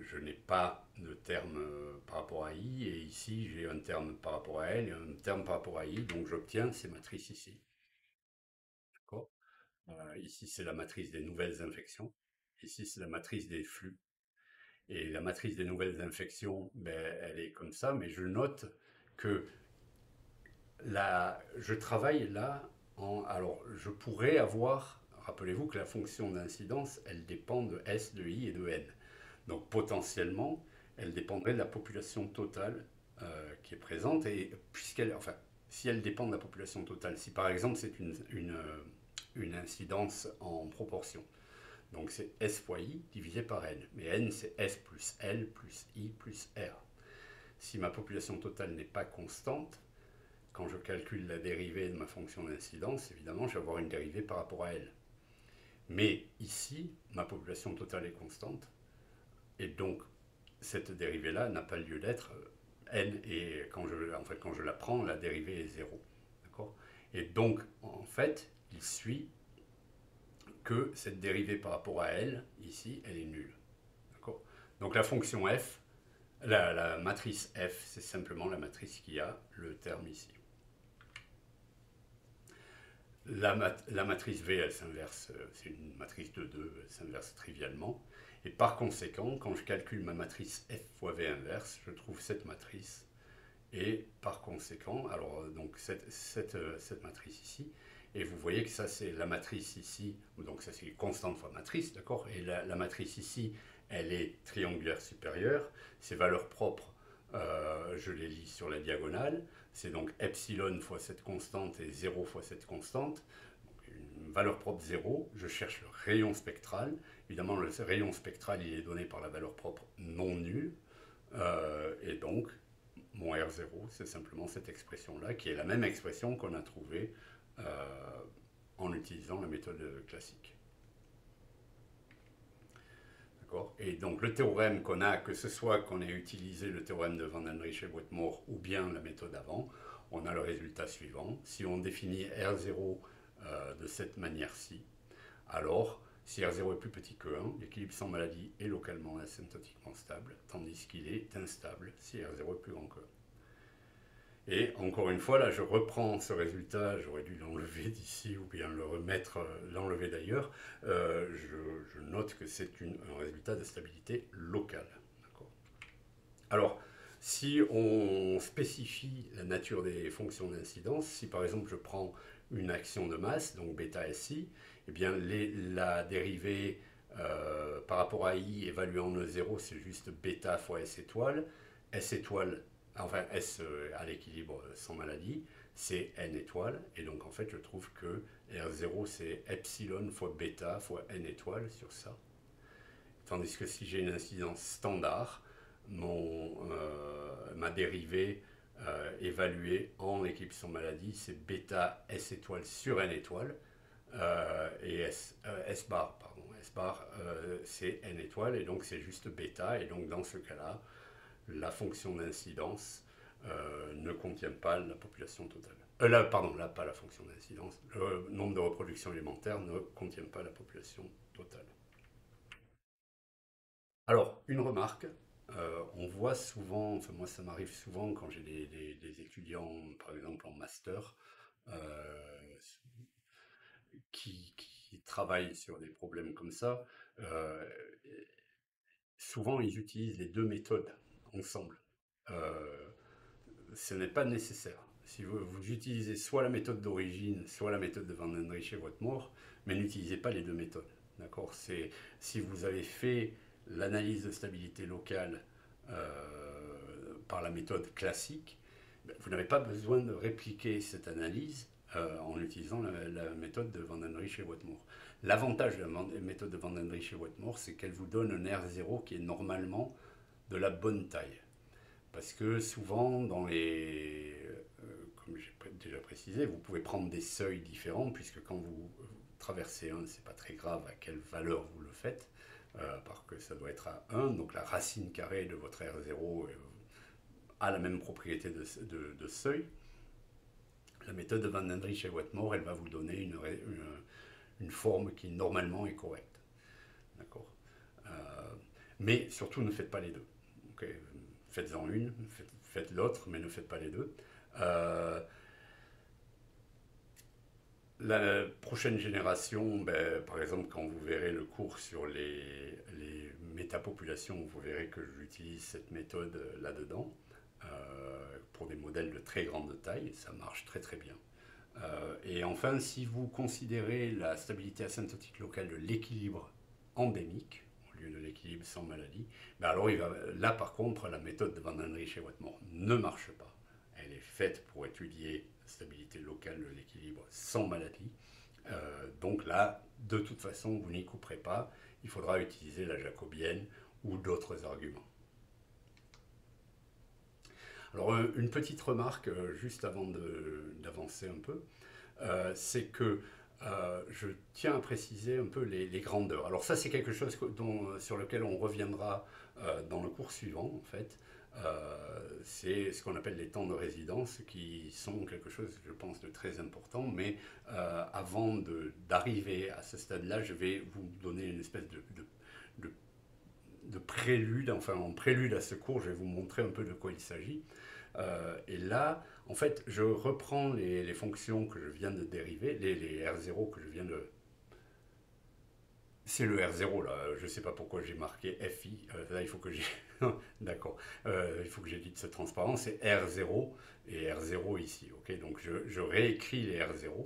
je n'ai pas de terme par rapport à I. Et ici, j'ai un terme par rapport à L et un terme par rapport à I. Donc j'obtiens ces matrices ici. D'accord? Ici, c'est la matrice des nouvelles infections. Ici, c'est la matrice des flux. Et la matrice des nouvelles infections, ben, elle est comme ça, mais je note que je travaille là alors, je pourrais avoir, rappelez-vous que la fonction d'incidence, elle dépend de S, de I et de N. Donc, potentiellement, elle dépendrait de la population totale qui est présente. Et enfin, si elle dépend de la population totale, si par exemple c'est une incidence en proportion, donc c'est S fois I divisé par N. Mais N, c'est S plus L plus I plus R. Si ma population totale n'est pas constante, quand je calcule la dérivée de ma fonction d'incidence, évidemment, je vais avoir une dérivée par rapport à L. Mais ici, ma population totale est constante. Et donc, cette dérivée-là n'a pas lieu d'être. N, et quand je la prends, la dérivée est 0. D'accord? Et donc, en fait, il suit que cette dérivée par rapport à L, ici, elle est nulle. D'accord? Donc la fonction f, la matrice f, c'est simplement la matrice qui a le terme ici. La matrice V, elle s'inverse, c'est une matrice de 2, elle s'inverse trivialement. Et par conséquent, quand je calcule ma matrice F fois V inverse, je trouve cette matrice. Et par conséquent, alors donc cette matrice ici, Et vous voyez que ça, c'est la matrice ici, donc ça, c'est constante fois matrice, d'accord? Et la matrice ici, elle est triangulaire supérieure. Ses valeurs propres, je les lis sur la diagonale. C'est donc epsilon fois cette constante et 0 fois cette constante. Une valeur propre 0, je cherche le rayon spectral. Évidemment, le rayon spectral, il est donné par la valeur propre non nulle. Et donc, mon R0, c'est simplement cette expression-là, qui est la même expression qu'on a trouvée en utilisant la méthode classique. Et donc le théorème qu'on a, que ce soit qu'on ait utilisé le théorème de Van Dendrich et Wetmore ou bien la méthode avant, on a le résultat suivant. Si on définit R0 de cette manière-ci, alors si R0 est plus petit que 1, l'équilibre sans maladie est localement asymptotiquement stable, tandis qu'il est instable si R0 est plus grand que 1. Et encore une fois, là, je reprends ce résultat, j'aurais dû l'enlever d'ici ou bien le remettre, l'enlever d'ailleurs. Je note que c'est un résultat de stabilité locale. Alors, si on spécifie la nature des fonctions d'incidence, si par exemple je prends une action de masse, donc bêta SI, eh bien la dérivée par rapport à I évaluant E0, c'est juste bêta fois S étoile. S étoile, enfin S à l'équilibre sans maladie, c'est N étoile. Et donc en fait, je trouve que R0, c'est epsilon fois bêta fois N étoile sur ça. Tandis que si j'ai une incidence standard, ma dérivée évaluée en équilibre sans maladie, c'est bêta S étoile sur N étoile. Et S bar, pardon, S bar, c'est N étoile, et donc c'est juste bêta. Et donc dans ce cas-là, la fonction d'incidence ne contient pas la population totale. Pardon, là, pas la fonction d'incidence. Le nombre de reproductions élémentaires ne contient pas la population totale. Alors, une remarque, on voit souvent, enfin moi ça m'arrive souvent quand j'ai des étudiants, par exemple en master, qui travaillent sur des problèmes comme ça, souvent ils utilisent les deux méthodes ensemble. Ce n'est pas nécessaire. Si vous utilisez soit la méthode d'origine, soit la méthode de Van Dendrich et Wetmore, mais n'utilisez pas les deux méthodes. D'accord? Si vous avez fait l'analyse de stabilité locale par la méthode classique, vous n'avez pas besoin de répliquer cette analyse en utilisant la méthode de Van Dendrich et Wetmore. L'avantage de la méthode de Van Dendrich et Wetmore, c'est qu'elle vous donne un R0 qui est normalement de la bonne taille. Parce que souvent, comme j'ai déjà précisé, vous pouvez prendre des seuils différents, puisque quand vous traversez un, c'est pas très grave à quelle valeur vous le faites, parce que ça doit être à 1, donc la racine carrée de votre R0 a la même propriété de seuil. La méthode de Van Dendrich et Wetmore, elle va vous donner une forme qui normalement est correcte. D'accord. Mais surtout, ne faites pas les deux. Okay, faites-en une, faites l'autre, mais ne faites pas les deux. La prochaine génération, par exemple, quand vous verrez le cours sur les métapopulations, vous verrez que j'utilise cette méthode là-dedans pour des modèles de très grande taille. Ça marche très très bien. Et enfin, si vous considérez la stabilité asymptotique locale de l'équilibre endémique, de l'équilibre sans maladie, alors là par contre la méthode de Van Dendrich et Wetmore ne marche pas. Elle est faite pour étudier la stabilité locale de l'équilibre sans maladie. Donc là, de toute façon, vous n'y couperez pas. Il faudra utiliser la jacobienne ou d'autres arguments. Alors une petite remarque juste avant d'avancer un peu, c'est que je tiens à préciser un peu les grandeurs. Alors ça, c'est quelque chose sur lequel on reviendra dans le cours suivant, en fait. C'est ce qu'on appelle les temps de résidence, qui sont quelque chose, je pense, de très important. Mais avant d'arriver à ce stade-là, je vais vous donner une espèce de prélude, enfin en prélude à ce cours, je vais vous montrer un peu de quoi il s'agit. Et là, en fait, je reprends les fonctions que je viens de dériver, les R0 que je viens de... C'est le R0 là, je ne sais pas pourquoi j'ai marqué FI, là il faut que j'ai... D'accord, il faut que j'édite cette transparence, c'est R0 et R0 ici, ok? Donc je réécris les R0.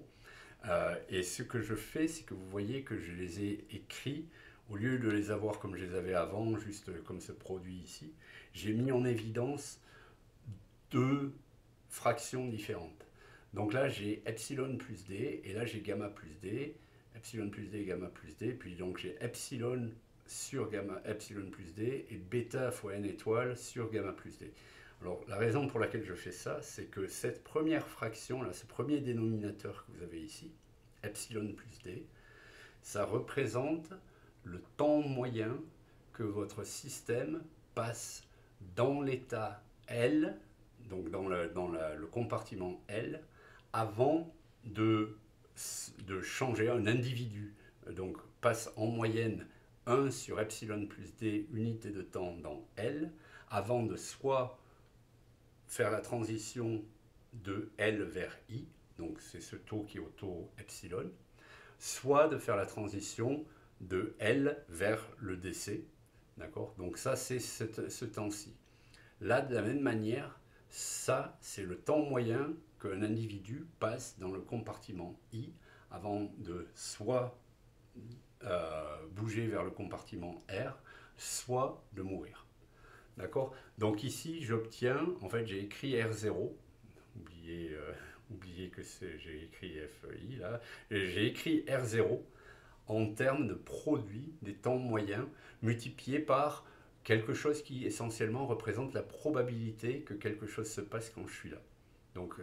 Et ce que je fais, c'est que vous voyez que je les ai écrits, au lieu de les avoir comme je les avais avant, juste comme ce produit ici, j'ai mis en évidence deux fractions différentes. Donc là, j'ai epsilon plus d, et là, j'ai gamma plus d, epsilon plus d, gamma plus d, puis donc j'ai epsilon sur gamma epsilon plus d, et bêta fois n étoile sur gamma plus d. Alors, la raison pour laquelle je fais ça, c'est que cette première fraction, là, ce premier dénominateur que vous avez ici, epsilon plus d, ça représente le temps moyen que votre système passe dans l'état L, donc dans le compartiment L, avant de changer un individu. Donc passe en moyenne 1 sur epsilon plus d unité de temps dans L, avant de soit faire la transition de L vers I, donc c'est ce taux qui est au taux epsilon, soit de faire la transition de L vers le DC. D'accord? Donc ça, c'est ce temps-ci. Là, de la même manière, ça, c'est le temps moyen qu'un individu passe dans le compartiment I avant de soit bouger vers le compartiment R, soit de mourir. D'accord? Donc ici, j'obtiens, en fait, j'ai écrit R0. Oubliez que j'ai écrit FI là. J'ai écrit R0 en termes de produit des temps moyens multiplié par quelque chose qui essentiellement représente la probabilité que quelque chose se passe quand je suis là. Donc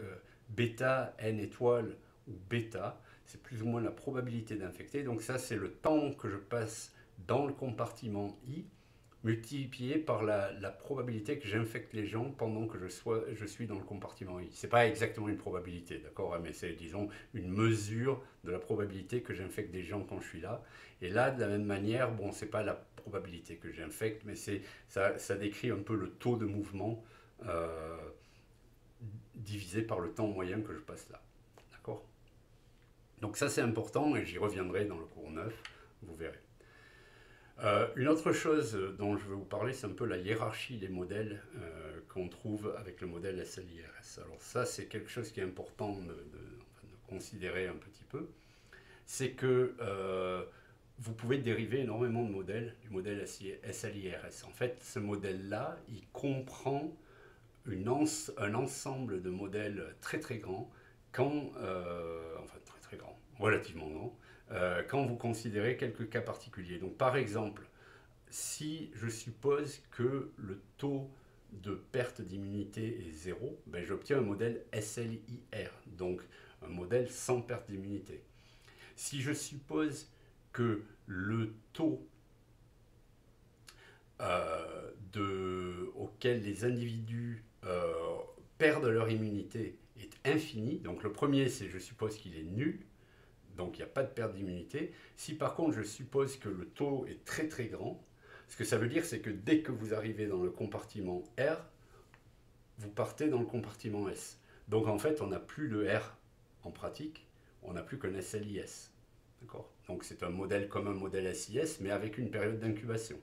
bêta n étoile ou bêta, c'est plus ou moins la probabilité d'infecter. Donc ça, c'est le temps que je passe dans le compartiment I multiplié par la probabilité que j'infecte les gens pendant que je suis dans le compartiment I. Ce n'est pas exactement une probabilité, d'accord, mais c'est, disons, une mesure de la probabilité que j'infecte des gens quand je suis là. Et là, de la même manière, bon, ce n'est pas la probabilité que j'infecte, mais ça décrit un peu le taux de mouvement divisé par le temps moyen que je passe là. D'accord? Donc ça, c'est important, et j'y reviendrai dans le cours 9, vous verrez. Une autre chose dont je veux vous parler, c'est un peu la hiérarchie des modèles qu'on trouve avec le modèle SLIRS. Alors ça, c'est quelque chose qui est important de considérer un petit peu. C'est que vous pouvez dériver énormément de modèles du modèle SLIRS. En fait, ce modèle-là, il comprend un ensemble de modèles très très grands, enfin très très grands, relativement grands, quand vous considérez quelques cas particuliers. Donc par exemple, si je suppose que le taux de perte d'immunité est 0, ben j'obtiens un modèle SLIR, donc un modèle sans perte d'immunité. Si je suppose que le taux auquel les individus perdent leur immunité est infini, donc le premier c'est je suppose qu'il est nul, donc il n'y a pas de perte d'immunité. Si par contre je suppose que le taux est très très grand, ce que ça veut dire c'est que dès que vous arrivez dans le compartiment R, vous partez dans le compartiment S. Donc en fait on n'a plus de R en pratique, on n'a plus qu'un SLIS. Donc c'est un modèle comme un modèle SIS mais avec une période d'incubation.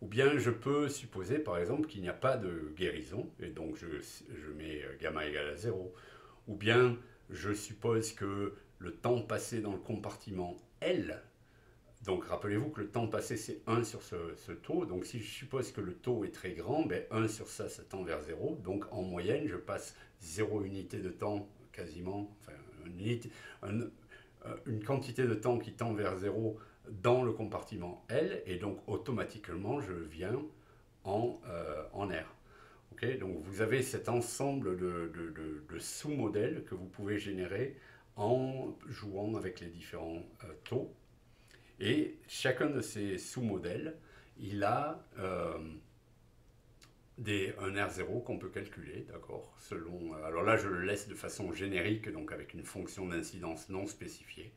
Ou bien je peux supposer par exemple qu'il n'y a pas de guérison, et donc je mets gamma égale à 0. Ou bien je suppose que le temps passé dans le compartiment L, donc rappelez-vous que le temps passé c'est 1 sur ce taux, donc si je suppose que le taux est très grand, ben 1 sur ça tend vers 0, donc en moyenne je passe 0 unité de temps quasiment, enfin une quantité de temps qui tend vers 0 dans le compartiment L, et donc automatiquement je viens en R. Okay, donc vous avez cet ensemble de sous-modèles que vous pouvez générer en jouant avec les différents taux. Et chacun de ces sous-modèles, il a un R0 qu'on peut calculer, d'accord, selon. Alors là, je le laisse de façon générique, donc avec une fonction d'incidence non spécifiée.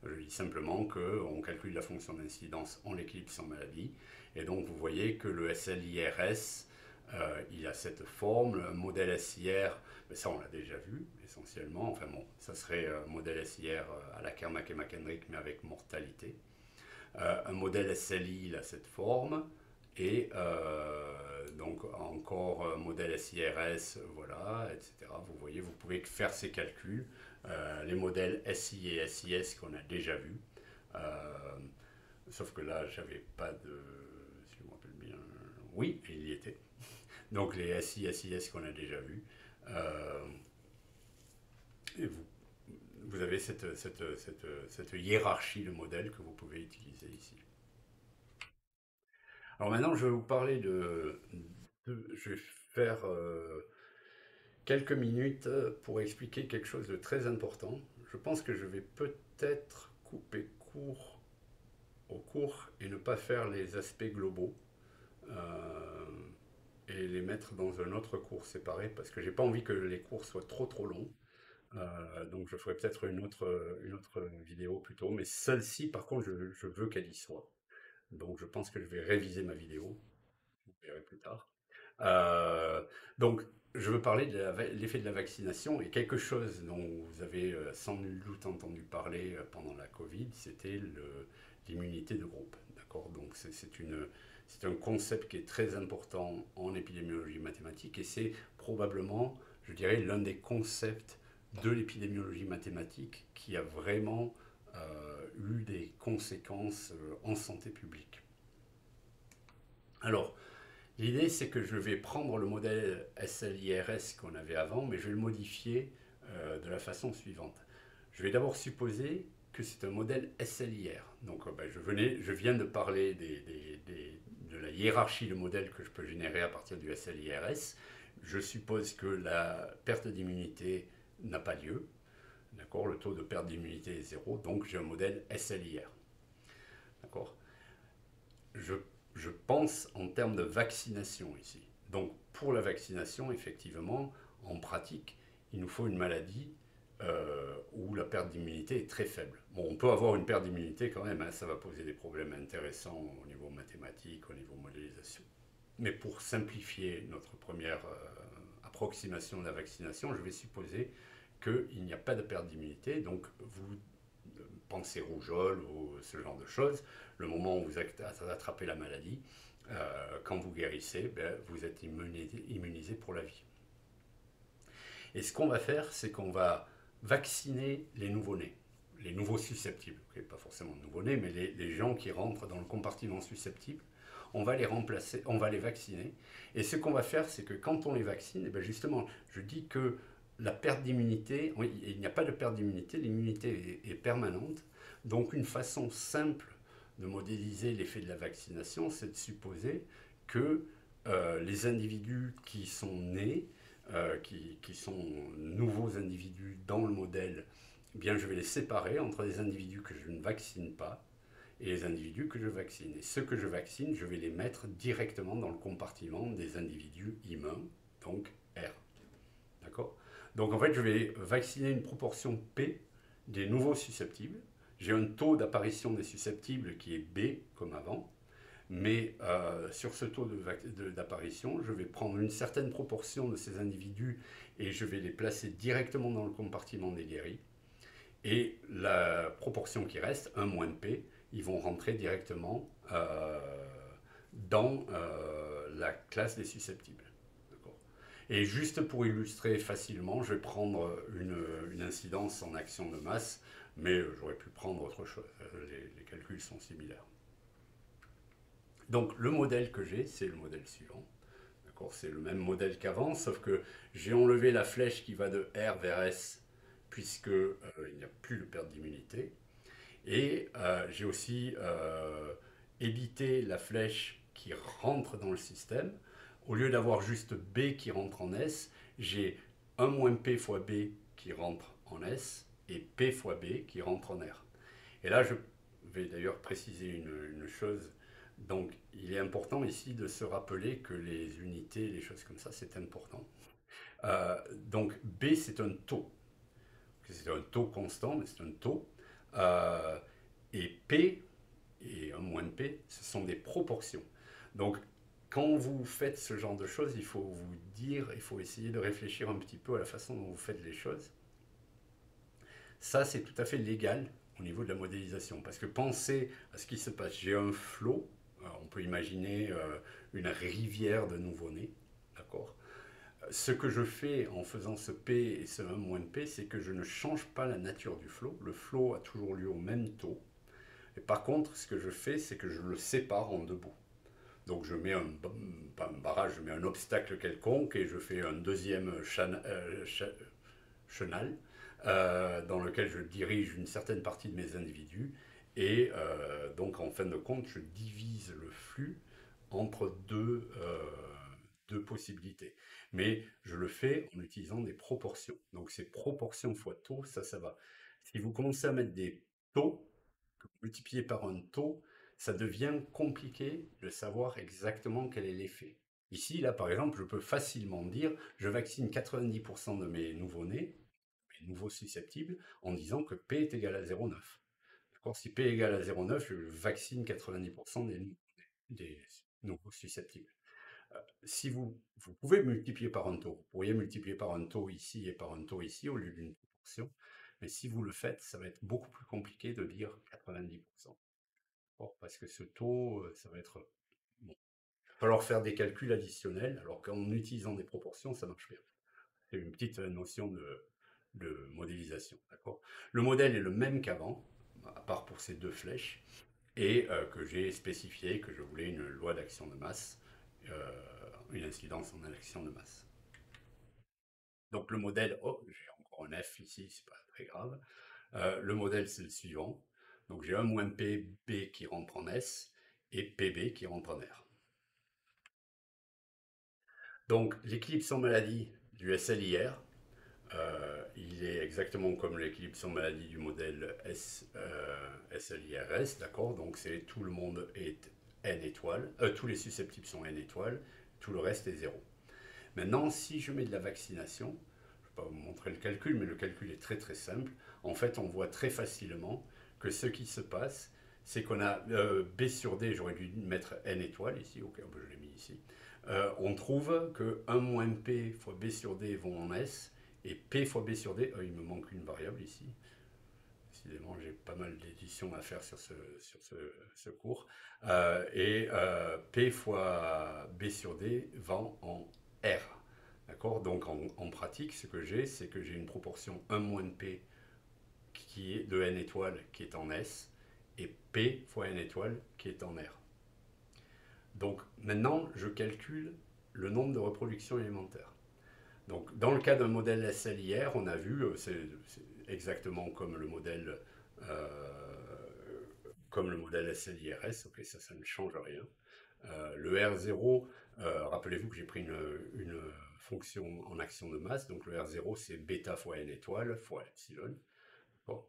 Je dis simplement qu'on calcule la fonction d'incidence en l'équilibre sans maladie. Et donc vous voyez que le SLIRS, il a cette forme. Le modèle SIR, mais ça on l'a déjà vu essentiellement. Enfin bon, ça serait un modèle SIR à la Kermack et McKendrick, mais avec mortalité. Un modèle SLI, il a cette forme. Et donc encore un modèle SIRS, voilà, etc. Vous voyez, vous pouvez faire ces calculs les modèles SI et SIS qu'on a déjà vus. Euh, Sauf que là, j'avais pas de... Si je me rappelle bien... Oui, il y était. Donc les SI, SIS qu'on a déjà vus. Euh, et vous avez cette hiérarchie de modèles que vous pouvez utiliser ici. Alors maintenant, je vais vous parler je vais faire quelques minutes pour expliquer quelque chose de très important. Je pense que je vais peut-être couper court au cours et ne pas faire les aspects globaux euh, et les mettre dans un autre cours séparé parce que j'ai pas envie que les cours soient trop longs. Donc je ferai peut-être une autre vidéo plus tôt, mais celle-ci par contre je veux qu'elle y soit. Donc je pense que je vais réviser ma vidéo, vous verrez plus tard. Euh, donc, je veux parler de l'effet de la vaccination et quelque chose dont vous avez sans nul doute entendu parler pendant la Covid, c'était l'immunité de groupe. D'accord. Donc, c'est un concept qui est très important en épidémiologie mathématique et c'est probablement, je dirais, l'un des concepts de l'épidémiologie mathématique qui a vraiment eu des conséquences en santé publique. Alors, l'idée, c'est que je vais prendre le modèle SLIRS qu'on avait avant, mais je vais le modifier de la façon suivante. Je vais d'abord supposer que c'est un modèle SLIR. Donc, je viens de parler de la hiérarchie de modèles que je peux générer à partir du SLIRS. Je suppose que la perte d'immunité n'a pas lieu. D'accord. Le taux de perte d'immunité est zéro, donc j'ai un modèle SLIR. D'accord. je, je pense en termes de vaccination ici. Donc pour la vaccination, effectivement, en pratique, il nous faut une maladie où la perte d'immunité est très faible. Bon, on peut avoir une perte d'immunité quand même, hein, ça va poser des problèmes intéressants au niveau mathématique, au niveau modélisation. Mais pour simplifier notre première approximation de la vaccination, je vais supposer qu'il n'y a pas de perte d'immunité, donc vous pensée rougeole ou ce genre de choses, le moment où vous attrapez la maladie, quand vous guérissez, vous êtes immunisé pour la vie. Et ce qu'on va faire, c'est qu'on va vacciner les nouveau-nés, les nouveaux susceptibles, pas forcément nouveau-nés, mais les gens qui rentrent dans le compartiment susceptible, on va les remplacer, on va les vacciner. Et ce qu'on va faire, c'est que quand on les vaccine, justement, je dis que la perte d'immunité, il n'y a pas de perte d'immunité, l'immunité est permanente. Donc une façon simple de modéliser l'effet de la vaccination, c'est de supposer que les individus qui sont nés, qui sont nouveaux individus dans le modèle, eh bien je vais les séparer entre les individus que je ne vaccine pas et les individus que je vaccine. Et ceux que je vaccine, je vais les mettre directement dans le compartiment des individus humains, donc R. D'accord. Donc en fait, je vais vacciner une proportion P des nouveaux susceptibles. J'ai un taux d'apparition des susceptibles qui est B comme avant, mais sur ce taux d'apparition, je vais prendre une certaine proportion de ces individus et je vais les placer directement dans le compartiment des guéris. Et la proportion qui reste, 1 moins P, ils vont rentrer directement dans la classe des susceptibles. Et juste pour illustrer facilement, je vais prendre une incidence en action de masse, mais j'aurais pu prendre autre chose. Les calculs sont similaires. Donc le modèle que j'ai, c'est le modèle suivant. C'est le même modèle qu'avant, sauf que j'ai enlevé la flèche qui va de R vers S, puisqu'il n'y a plus de perte d'immunité. Et j'ai aussi évité la flèche qui rentre dans le système. Au lieu d'avoir juste B qui rentre en S, j'ai 1 moins P fois B qui rentre en S et P fois B qui rentre en R. Et là, je vais d'ailleurs préciser une chose. Donc, il est important ici de se rappeler que les unités, les choses comme ça, c'est important. Donc, B, c'est un taux. C'est un taux constant, mais c'est un taux. Et P et 1 moins P, ce sont des proportions. Donc, quand vous faites ce genre de choses, il faut vous dire, il faut essayer de réfléchir un petit peu à la façon dont vous faites les choses. Ça, c'est tout à fait légal au niveau de la modélisation. Parce que pensez à ce qui se passe. J'ai un flot, on peut imaginer une rivière de nouveau-nés, d'accord. Ce que je fais en faisant ce P et ce 1 moins P, c'est que je ne change pas la nature du flot. Le flot a toujours lieu au même taux. Et par contre, ce que je fais, c'est que je le sépare en deux bouts. Donc je mets pas un barrage, je mets un obstacle quelconque et je fais un deuxième chenal dans lequel je dirige une certaine partie de mes individus. Et donc en fin de compte, je divise le flux entre deux possibilités. Mais je le fais en utilisant des proportions. Donc c'est proportion fois taux, ça va. Si vous commencez à mettre des taux, multiplié par un taux, ça devient compliqué de savoir exactement quel est l'effet. Ici, là, par exemple, je peux facilement dire, je vaccine 90% de mes nouveaux-nés, mes nouveaux susceptibles, en disant que P est égal à 0,9. D'accord. Si P est égal à 0,9, je vaccine 90% des nouveaux susceptibles. Si vous pouvez multiplier par un taux, vous pourriez multiplier par un taux ici et par un taux ici au lieu d'une proportion, mais si vous le faites, ça va être beaucoup plus compliqué de dire 90%. Parce que ce taux, ça va être... Bon. Il va falloir faire des calculs additionnels, alors qu'en utilisant des proportions, ça marche bien. C'est une petite notion de modélisation. D'accord. Le modèle est le même qu'avant, à part pour ces deux flèches, et que j'ai spécifié que je voulais une loi d'action de masse, une incidence en action de masse. Donc le modèle, oh, j'ai encore un F ici, c'est pas très grave. Le modèle, c'est le suivant. Donc j'ai un moins PB qui rentre en S et PB qui rentre en R. Donc l'équilibre sans maladie du SLIR, il est exactement comme l'équilibre sans maladie du modèle SLIRS, d'accord. Donc c'est tout le monde est N étoiles, tous les susceptibles sont N étoiles, tout le reste est 0. Maintenant, si je mets de la vaccination, je ne vais pas vous montrer le calcul, mais le calcul est très très simple. En fait, on voit très facilement que ce qui se passe, c'est qu'on a B sur D, j'aurais dû mettre N étoiles ici, ok, je l'ai mis ici. On trouve que 1 moins P fois B sur D vont en S, et P fois B sur D, il me manque une variable ici. Décidément, j'ai pas mal d'éditions à faire sur ce cours. Et P fois B sur D va en R. D'accord. Donc en pratique, ce que j'ai, c'est que j'ai une proportion 1 moins P qui est de N étoiles qui est en S et P fois N étoiles qui est en R. Donc maintenant, je calcule le nombre de reproductions élémentaires. Donc dans le cas d'un modèle SLIR, on a vu, c'est exactement comme le modèle SLIRS, ok, ça ne change rien. Le R0, rappelez-vous que j'ai pris une fonction en action de masse, donc le R0 c'est bêta fois n étoile fois epsilon. Bon.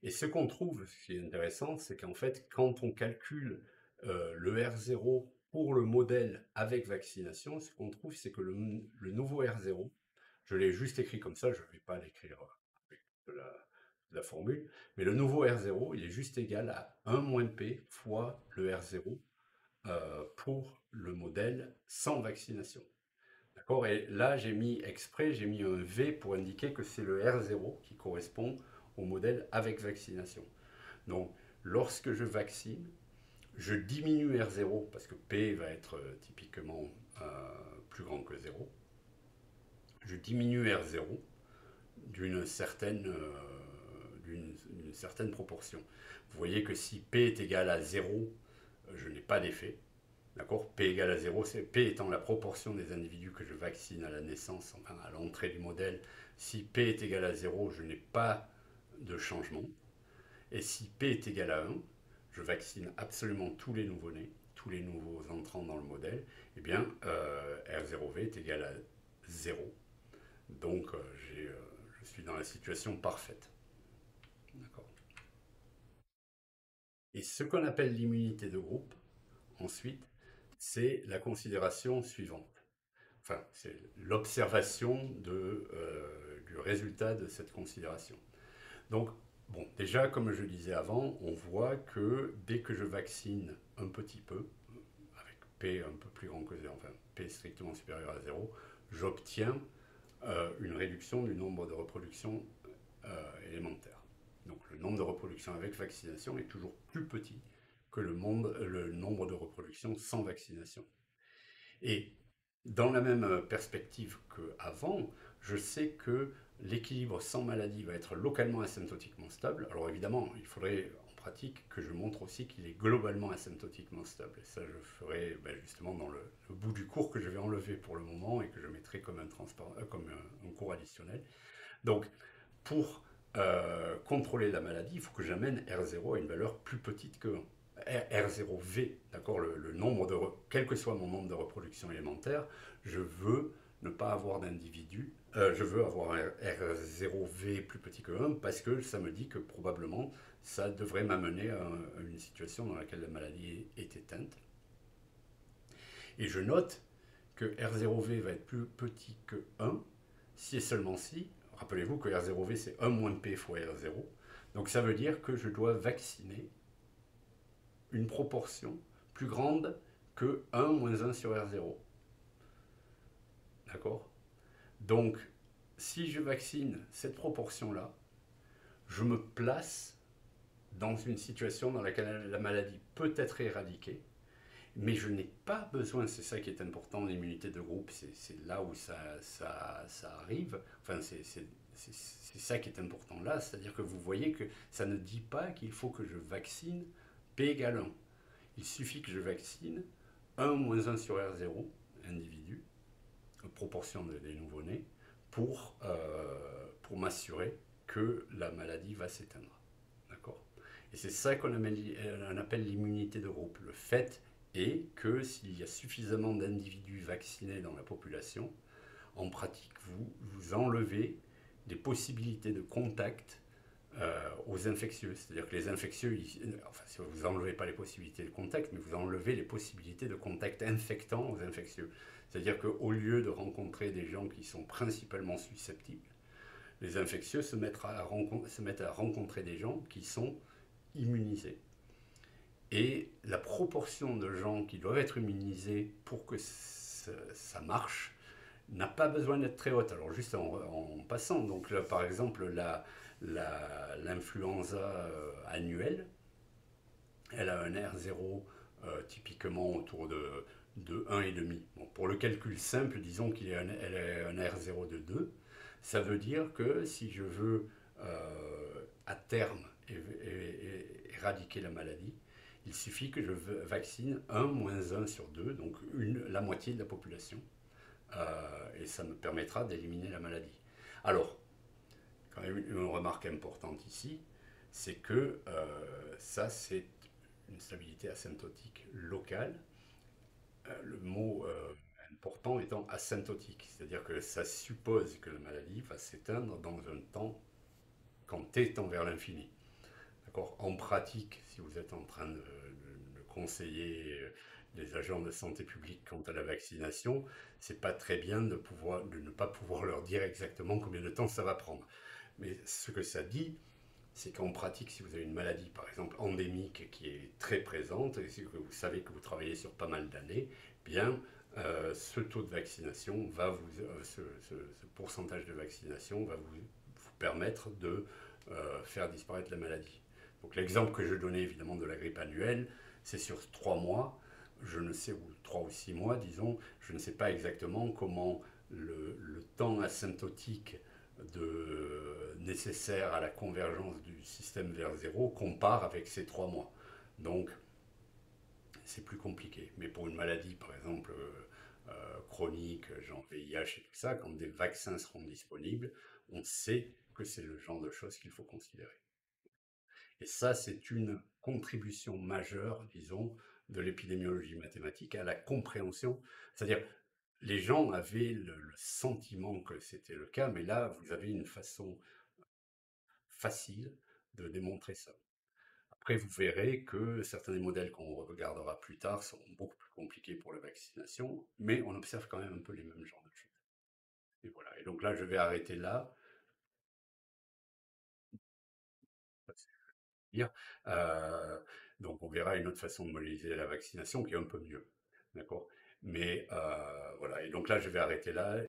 Et ce qu'on trouve, ce qui est intéressant, c'est qu'en fait, quand on calcule le R0 pour le modèle avec vaccination, ce qu'on trouve, c'est que le nouveau R0, je l'ai juste écrit comme ça, je ne vais pas l'écrire avec de la formule, mais le nouveau R0, il est juste égal à 1 moins P fois le R0 pour le modèle sans vaccination. D'accord. Et là, j'ai mis exprès, j'ai mis un V pour indiquer que c'est le R0 qui correspond au modèle avec vaccination. Donc, lorsque je vaccine, je diminue R0 parce que P va être typiquement plus grand que 0. Je diminue R0 d'une certaine, certaine proportion. Vous voyez que si P est égal à 0, je n'ai pas d'effet. D'accord. P égale à 0, c'est P étant la proportion des individus que je vaccine à la naissance, enfin à l'entrée du modèle. Si P est égal à 0, je n'ai pas de changement. Et si P est égal à 1, je vaccine absolument tous les nouveaux-nés, tous les nouveaux entrants dans le modèle, eh bien R0V est égal à 0. Donc je suis dans la situation parfaite. D'accord. Et ce qu'on appelle l'immunité de groupe, ensuite, c'est la considération suivante. Enfin, c'est l'observation du résultat de cette considération. Donc, bon, déjà, comme je disais avant, on voit que dès que je vaccine un petit peu, avec P un peu plus grand que 0, enfin P strictement supérieur à 0, j'obtiens une réduction du nombre de reproductions élémentaires. Donc le nombre de reproductions avec vaccination est toujours plus petit que le nombre de reproductions sans vaccination. Et Dans la même perspective qu'avant, je sais que l'équilibre sans maladie va être localement asymptotiquement stable. Alors évidemment, il faudrait en pratique que je montre aussi qu'il est globalement asymptotiquement stable. Et ça, je ferai ben, justement dans le bout du cours que je vais enlever pour le moment et que je mettrai comme comme un cours additionnel. Donc, pour contrôler la maladie, il faut que j'amène R0 à une valeur plus petite que 1. R0V, d'accord, le nombre quel que soit mon nombre de reproduction élémentaire, je veux ne pas avoir d'individu, je veux avoir un R0V plus petit que 1 parce que ça me dit que probablement ça devrait m'amener à une situation dans laquelle la maladie est éteinte. Et je note que R0V va être plus petit que 1 si et seulement si, rappelez-vous que R0V c'est 1 moins P fois R0, donc ça veut dire que je dois vacciner une proportion plus grande que 1 moins 1 sur R0. D'accord? Donc, si je vaccine cette proportion-là, je me place dans une situation dans laquelle la maladie peut être éradiquée, mais je n'ai pas besoin, c'est ça qui est important, l'immunité de groupe, c'est là où ça arrive, enfin c'est ça qui est important là, c'est-à-dire que vous voyez que ça ne dit pas qu'il faut que je vaccine P égale 1. Il suffit que je vaccine 1 moins 1 sur R0, individu, proportion des nouveau-nés, pour m'assurer que la maladie va s'éteindre. D'accord? Et c'est ça qu'on appelle l'immunité de groupe. Le fait est que s'il y a suffisamment d'individus vaccinés dans la population, en pratique, vous enlevez des possibilités de contact aux infectieux. C'est-à-dire que les infectieux, enfin, vous n'enlevez pas les possibilités de contact, mais vous enlevez les possibilités de contact infectant aux infectieux. C'est-à-dire qu'au lieu de rencontrer des gens qui sont principalement susceptibles, les infectieux se mettent à rencontrer des gens qui sont immunisés. Et la proportion de gens qui doivent être immunisés pour que ça marche n'a pas besoin d'être très haute. Alors juste en passant, donc là, par exemple l'influenza annuelle, elle a un R0 typiquement autour de 1,5. Bon, pour le calcul simple, disons elle a un R0 de 2. Ça veut dire que si je veux à terme éradiquer la maladie, il suffit que je vaccine 1 moins 1 sur 2, donc la moitié de la population. Et ça me permettra d'éliminer la maladie. Alors, quand même une remarque importante ici, c'est que ça, c'est une stabilité asymptotique locale. Le mot important étant asymptotique, c'est-à-dire que ça suppose que la maladie va s'éteindre dans un temps quand t tend vers l'infini. D'accord? En pratique, si vous êtes en train de conseiller les agents de santé publique quant à la vaccination, c'est pas très bien de ne pas pouvoir leur dire exactement combien de temps ça va prendre. Mais ce que ça dit, c'est qu'en pratique, si vous avez une maladie, par exemple endémique, qui est très présente, et que vous savez que vous travaillez sur pas mal d'années, bien, ce taux de vaccination ce pourcentage de vaccination va vous permettre de faire disparaître la maladie. Donc l'exemple que je donnais évidemment de la grippe annuelle, c'est sur 3 mois, je ne sais, ou 3 ou 6 mois, disons, je ne sais pas exactement comment le temps asymptotique nécessaire à la convergence du système vers zéro compare avec ces 3 mois. Donc, c'est plus compliqué. Mais pour une maladie, par exemple, chronique, genre VIH et tout ça, quand des vaccins seront disponibles, on sait que c'est le genre de choses qu'il faut considérer. Et ça, c'est une contribution majeure, disons, de l'épidémiologie mathématique à la compréhension. C'est-à-dire, les gens avaient le sentiment que c'était le cas, mais là, vous avez une façon facile de démontrer ça. Après, vous verrez que certains des modèles qu'on regardera plus tard sont beaucoup plus compliqués pour la vaccination, mais on observe quand même un peu les mêmes genres de choses. Et voilà. Et donc là, je vais arrêter là. Euh, donc on verra une autre façon de modéliser la vaccination qui est un peu mieux. D'accord? Mais voilà. Et donc là, je vais arrêter là.